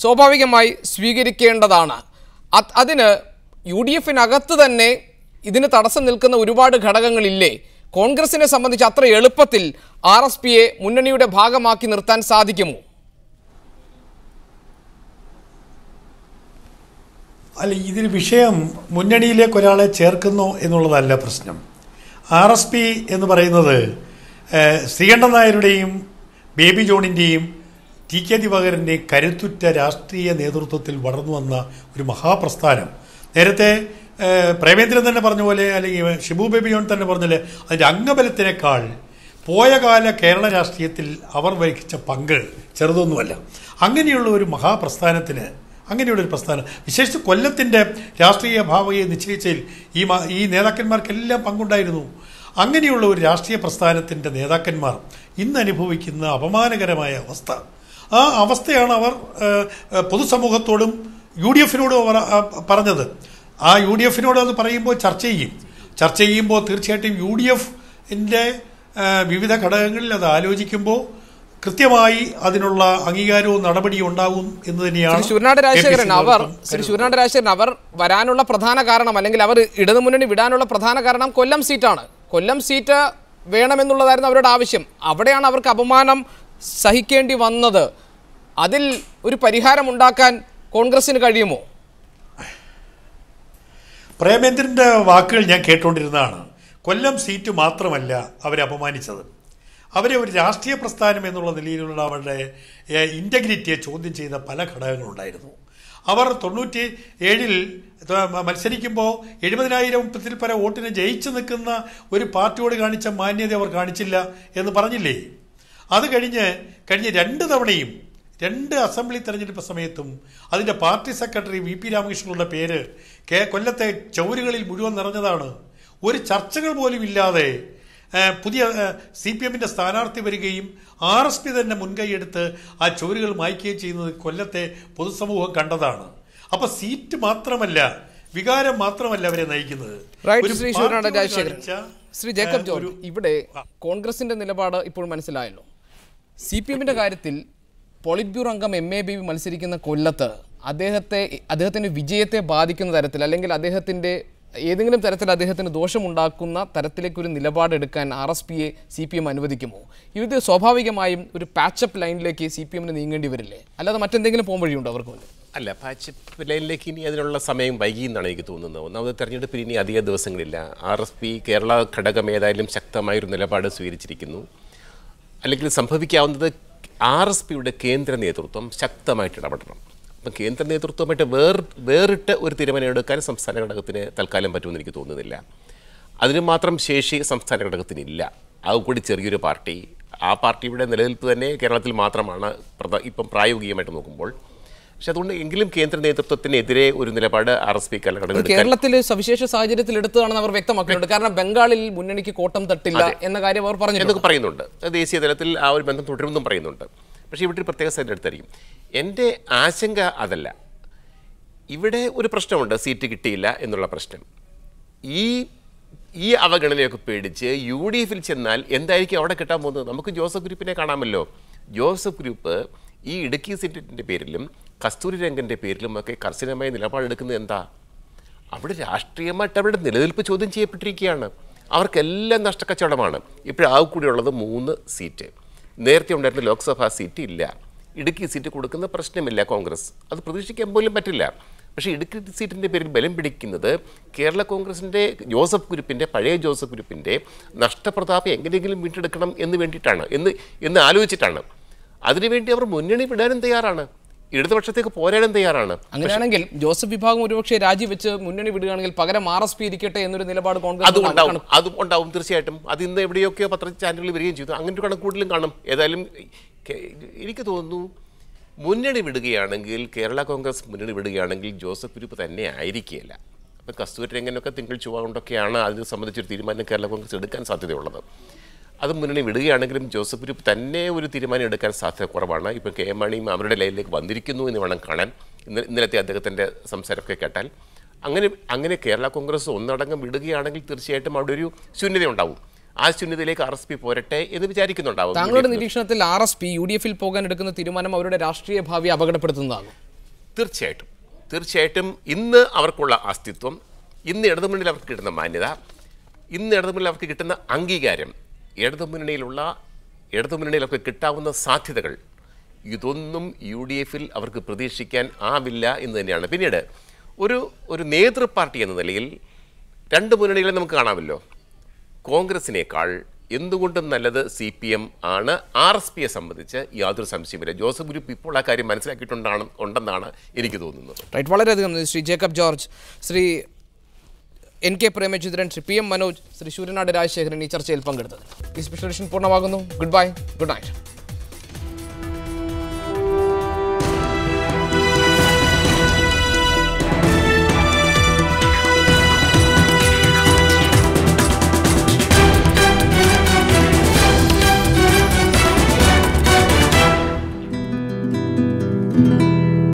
സ്വാഭാവികമായി സ്വീകരിക്കേണ്ടതാണ്. അതിന് UDFിനകത്ത് തന്നെ ഇതിന് തടസ്സം നിൽക്കുന്ന ഒരുപാട് ഘടകങ്ങളില്ലേ? കോൺഗ്രസിനെ സംബന്ധിച്ച് അത്ര എളുപ്പത്തിൽ RSPയെ മുന്നണിയുടെ ഭാഗമാക്കി നിർത്താൻ സാധിക്കുമോ? അല്ല, ഇതിൽ വിഷയം മുന്നണിയിലേക്ക് ഒരാളെ ചേർക്കുന്നു എന്നുള്ളതല്ല പ്രശ്നം. RSP എന്ന് പറയുന്നത് ശ്രീകണ്ഠൻ നായരുടെയും ബേബി ജോണിൻ്റെയും TK ദിവാകരൻ്റെയും കരുത്തുറ്റ രാഷ്ട്രീയ നേതൃത്വത്തിൽ വളർന്നു വന്ന ഒരു മഹാപ്രസ്ഥാനം. നേരത്തെ പ്രേമേന്ദ്രൻ തന്നെ പറഞ്ഞ പോലെ, അല്ലെങ്കിൽ ഷിബു ബേബി ജോൺ തന്നെ പറഞ്ഞ പോലെ, അതിൻ്റെ അംഗബലത്തിനേക്കാൾ പോയകാല കേരള രാഷ്ട്രീയത്തിൽ അവർ വഹിച്ച പങ്ക് ചെറുതൊന്നുമല്ല. അങ്ങനെയുള്ള ഒരു മഹാപ്രസ്ഥാനത്തിന്, അങ്ങനെയുള്ളൊരു പ്രസ്ഥാനം, വിശേഷിച്ച് കൊല്ലത്തിൻ്റെ രാഷ്ട്രീയ ഭാവയെ നിശ്ചയിച്ചതിൽ ഈ നേതാക്കന്മാർക്കെല്ലാം പങ്കുണ്ടായിരുന്നു. അങ്ങനെയുള്ള ഒരു രാഷ്ട്രീയ പ്രസ്ഥാനത്തിൻ്റെ നേതാക്കന്മാർ ഇന്ന് അനുഭവിക്കുന്ന അപമാനകരമായ അവസ്ഥ, ആ അവസ്ഥയാണ് അവർ പൊതുസമൂഹത്തോടും UDFിനോടും പറഞ്ഞത്. ആ UDFിനോട് അത് പറയുമ്പോൾ ചർച്ച ചെയ്യുമ്പോൾ തീർച്ചയായിട്ടും UDFിൻ്റെ വിവിധ ഘടകങ്ങളിൽ അത് ആലോചിക്കുമ്പോൾ കൃത്യമായി അതിനുള്ള അംഗീകാരവും നടപടിയും ഉണ്ടാകും എന്ന് തന്നെയാണ്. ശ്രീ ശൂരനാട് രാജശേഖരൻ, അവർ വരാനുള്ള പ്രധാന കാരണം, അല്ലെങ്കിൽ അവർ ഇടതുമുന്നണി വിടാനുള്ള പ്രധാന കാരണം കൊല്ലം സീറ്റാണ്. കൊല്ലം സീറ്റ് വേണമെന്നുള്ളതായിരുന്നു അവരുടെ ആവശ്യം. അവിടെയാണ് അവർക്ക് അപമാനം സഹിക്കേണ്ടി വന്നത്. അതിൽ ഒരു പരിഹാരം ഉണ്ടാക്കാൻ കോൺഗ്രസിന് കഴിയുമോ? പ്രേമേന്ദ്രൻ്റെ വാക്കുകൾ ഞാൻ കേട്ടുകൊണ്ടിരുന്നതാണ്. കൊല്ലം സീറ്റ് മാത്രമല്ല അവരെ അപമാനിച്ചത്, അവരെ ഒരു രാഷ്ട്രീയ പ്രസ്ഥാനം എന്നുള്ള നിലയിലുള്ള അവരുടെ ഇൻറ്റഗ്രിറ്റിയെ ചോദ്യം ചെയ്ത പല ഘടകങ്ങളുണ്ടായിരുന്നു. അവർ 97-ൽ മത്സരിക്കുമ്പോൾ 70,000 പര വോട്ടിന് ജയിച്ചു നിൽക്കുന്ന ഒരു പാർട്ടിയോട് കാണിച്ച മാന്യത അവർ കാണിച്ചില്ല എന്ന് പറഞ്ഞില്ലേ? അത് കഴിഞ്ഞ 2 തവണയും 2 അസംബ്ലി തെരഞ്ഞെടുപ്പ് സമയത്തും അതിൻ്റെ പാർട്ടി സെക്രട്ടറി VP രാമകൃഷ്ണനുള്ള പേര് കൊല്ലത്തെ ചൗരുകളിൽ മുഴുവൻ നിറഞ്ഞതാണ്. ഒരു ചർച്ചകൾ പോലും ഇല്ലാതെ പുതിയ CPM-ന്റെ സ്ഥാനാർത്ഥി വരികയും RSP തന്നെ മുൻകൈയെടുത്ത് ആ ചുവരുകൾ മായ്ക്കുകയും ചെയ്യുന്നത് കൊല്ലത്തെ പൊതുസമൂഹം കണ്ടതാണ്. അപ്പൊ സീറ്റ് മാത്രമല്ല, വികാരം മാത്രമല്ല അവരെ നയിക്കുന്നത്. ശ്രീ ജേക്കബ് ജോർജ്, ഇവിടെ കോൺഗ്രസിന്റെ നിലപാട് ഇപ്പോൾ മനസ്സിലായല്ലോ. CPM-ന്റെ കാര്യത്തിൽ പോളിറ്റ് ബ്യൂറോ അംഗം MA ബേബി മത്സരിക്കുന്ന കൊല്ലത്ത് അദ്ദേഹത്തിന്റെ വിജയത്തെ ബാധിക്കുന്ന തരത്തിൽ, അല്ലെങ്കിൽ അദ്ദേഹത്തിന്റെ ഏതെങ്കിലും തരത്തിൽ അദ്ദേഹത്തിന് ദോഷമുണ്ടാക്കുന്ന തരത്തിലേക്കൊരു നിലപാടെടുക്കാൻ RSPയെ CPM അനുവദിക്കുമോ? ഇത് സ്വാഭാവികമായും ഒരു പാച്ചപ്പ് ലൈനിലേക്ക് CPM-ന് നീങ്ങേണ്ടി വരില്ലേ? അല്ലാതെ മറ്റെന്തെങ്കിലും പോകാൻ വഴിയുണ്ടോ അവർക്ക്? അല്ല, പാച്ചപ്പ് ലൈനിലേക്ക് ഇനി അതിനുള്ള സമയം വൈകിയെന്നാണ് എനിക്ക് തോന്നുന്നത്. ഒന്നാമത് തെരഞ്ഞെടുപ്പിന് ഇനി അധിക ദിവസങ്ങളില്ല. RSP കേരള ഘടകം ഏതായാലും ശക്തമായൊരു നിലപാട് സ്വീകരിച്ചിരിക്കുന്നു. അല്ലെങ്കിൽ സംഭവിക്കാവുന്നത് RSPയുടെ കേന്ദ്ര നേതൃത്വം ശക്തമായിട്ട് ഇടപെടണം. അപ്പം കേന്ദ്ര നേതൃത്വമായിട്ട് വേറിട്ട് ഒരു തീരുമാനം എടുക്കാൻ സംസ്ഥാന ഘടകത്തിന് തൽക്കാലം പറ്റുമെന്ന് എനിക്ക് തോന്നുന്നില്ല. അതിന് മാത്രം ശേഷി സംസ്ഥാന ഘടകത്തിനില്ല. അതുകൂടി ചെറിയൊരു പാർട്ടി, ആ പാർട്ടിയുടെ നിലനിൽപ്പ് തന്നെ കേരളത്തിൽ മാത്രമാണ് ഇപ്പം പ്രായോഗികമായിട്ട് നോക്കുമ്പോൾ. പക്ഷെ അതുകൊണ്ട് എങ്കിലും കേന്ദ്ര നേതൃത്വത്തിനെതിരെ ഒരു നിലപാട് RSP കേരളത്തിൽ സവിശേഷ സാഹചര്യത്തിൽ എടുത്തതാണെന്ന് അവർ വ്യക്തമാക്കിയിട്ടുണ്ട്. കാരണം ബംഗാളിൽ മുന്നണിക്ക് കോട്ടം തട്ടില്ല എന്ന കാര്യം അവർ പറയുന്നുണ്ട്. ദേശീയ തലത്തിൽ ആ ഒരു ബന്ധം തുടരുമെന്നും പറയുന്നുണ്ട്. പക്ഷേ ഇവിടെ ഒരു പ്രത്യേക സൈഡ് എടുത്തായിരിക്കും. എൻ്റെ ആശങ്ക അതല്ല. ഇവിടെ ഒരു പ്രശ്നമുണ്ട്, സീറ്റ് കിട്ടിയില്ല എന്നുള്ള പ്രശ്നം. ഈ അവഗണനയൊക്കെ പേടിച്ച് UDF-ൽ ചെന്നാൽ എന്തായിരിക്കും അവിടെ കിട്ടാൻ പോകുന്നത്? നമുക്ക് ജോസഫ് ഗ്രൂപ്പിനെ കാണാമല്ലോ. ജോസഫ് ഗ്രൂപ്പ് ഈ ഇടുക്കി സീറ്റിൻ്റെ പേരിലും കസ്തൂരി രംഗൻ്റെ പേരിലും ഒക്കെ കർശനമായ നിലപാടെടുക്കുന്നത് എന്താ? അവിടെ രാഷ്ട്രീയമായിട്ട് അവരുടെ നിലനിൽപ്പ് ചോദ്യം ചെയ്യപ്പെട്ടിരിക്കുകയാണ്. അവർക്കെല്ലാം നഷ്ടക്കച്ചവടമാണ്. ഇപ്പോഴാകെ കൂടിയുള്ളത് 3 സീറ്റ്. നേരത്തെ ഉണ്ടായിരുന്ന ലോക്സഭാ സീറ്റ് ഇല്ല. ഇടുക്കി സീറ്റ് കൊടുക്കുന്ന പ്രശ്നമില്ല കോൺഗ്രസ്, അത് പ്രതീക്ഷിക്കാൻ പോലും പറ്റില്ല. പക്ഷേ ഇടുക്കി സീറ്റിൻ്റെ പേരിൽ ബലം പിടിക്കുന്നത് കേരള കോൺഗ്രസിൻ്റെ പഴയ ജോസഫ് ഗ്രൂപ്പിൻ്റെ നഷ്ടപ്രതാപം എങ്ങനെയെങ്കിലും വീണ്ടെടുക്കണം എന്ന് വേണ്ടിയിട്ടാണ്, എന്ന് ആലോചിച്ചിട്ടാണ്. അതിനുവേണ്ടി അവർ മുന്നണി വിടാനും തയ്യാറാണ്, ഇടതുപക്ഷത്തേക്ക് പോരാനും തയ്യാറാണ്. അങ്ങനെയാണെങ്കിൽ ജോസഫ് വിഭാഗം ഒരുപക്ഷെ രാജിവെച്ച് മുന്നണി വിടുകയാണെങ്കിൽ പകരം RSP ഇരിക്കട്ടെ എന്നൊരു നിലപാട് കോൺഗ്രസ് അതും ഉണ്ടാവും തീർച്ചയായിട്ടും. അത് ഇന്ന് എവിടെയൊക്കെയോ പത്രചാനലുകൾ വരികയും ചെയ്തു. അങ്ങനെ ഒരു കണക്കൂടലും കാണും. ഏതായാലും എനിക്ക് തോന്നുന്നു മുന്നണി വിടുകയാണെങ്കിൽ, കേരള കോൺഗ്രസ് മുന്നണി വിടുകയാണെങ്കിൽ ജോസഫ് ഗ്രൂപ്പ് തന്നെ ആയിരിക്കുകയില്ല. അപ്പം കസ്തൂരി രംഗനൊക്കെ തിങ്കൾ ചൊവ്വ കൊണ്ടൊക്കെയാണ് അതിനെ സംബന്ധിച്ചൊരു തീരുമാനം കേരള കോൺഗ്രസ് എടുക്കാൻ സാധ്യതയുള്ളത്. അത് മുന്നണി വിടുകയാണെങ്കിലും ജോസഫ് ഗ്രൂപ്പ് തന്നെ ഒരു തീരുമാനം എടുക്കാൻ സാധ്യത കുറവാണ്. ഇപ്പം KM മാണിയും അവരുടെ ലൈനിലേക്ക് വന്നിരിക്കുന്നു എന്ന് വേണം കാണാൻ. ഇന്നലത്തെ അദ്ദേഹത്തിൻ്റെ സംസാരമൊക്കെ കേട്ടാൽ അങ്ങനെ കേരള കോൺഗ്രസ് ഒന്നടങ്കം വിടുകയാണെങ്കിൽ തീർച്ചയായിട്ടും അവിടെ ഒരു ശൂന്യത ഉണ്ടാവും. ആ ശൂന്യതയിലേക്ക് RSP പോരട്ടെ എന്ന് വിചാരിക്കുന്നുണ്ടാവും. താങ്കളുടെ നിരീക്ഷണത്തിൽ RSP UDF-ൽ പോകാൻ എടുക്കുന്ന തീരുമാനം അവരുടെ രാഷ്ട്രീയ ഭാവി അപകടപ്പെടുത്തുന്നതാകും? തീർച്ചയായിട്ടും ഇന്ന് അവർക്കുള്ള അസ്തിത്വം, ഇന്ന് ഇടതുമുന്നണിയിൽ അവർക്ക് കിട്ടുന്ന മാന്യത, ഇന്ന് ഇടതുമുന്നണിയിൽ അവർക്ക് കിട്ടുന്ന അംഗീകാരം, ഇടതുമുന്നണിയിലൊക്കെ കിട്ടാവുന്ന സാധ്യതകൾ, ഇതൊന്നും UDF-ൽ അവർക്ക് പ്രതീക്ഷിക്കാൻ ആവില്ല എന്ന് തന്നെയാണ്. പിന്നീട് ഒരു നേതൃ പാർട്ടി എന്ന നിലയിൽ 2 മുന്നണികളെ നമുക്ക് കാണാമല്ലോ. കോൺഗ്രസിനേക്കാൾ എന്തുകൊണ്ടും നല്ലത് CPM ആണ്. RSPയെ സംബന്ധിച്ച് യാതൊരു സംശയമില്ല. ജോസഫ് ഗ്രൂപ്പ് ഇപ്പോൾ ആ കാര്യം മനസ്സിലാക്കിയിട്ടുണ്ടെന്നാണ് എനിക്ക് തോന്നുന്നത്. വളരെയധികം Shri Jacob George, Shri NK Premachandran, Shri PM Manoj, Shri Sooranad Rajasekharan ഈ ചർച്ചയിൽ പങ്കെടുത്തത്. ഈ സ്പെഷ്യൽ എഡിഷൻ പൂർണ്ണമാകുന്നു. Good bye, good night.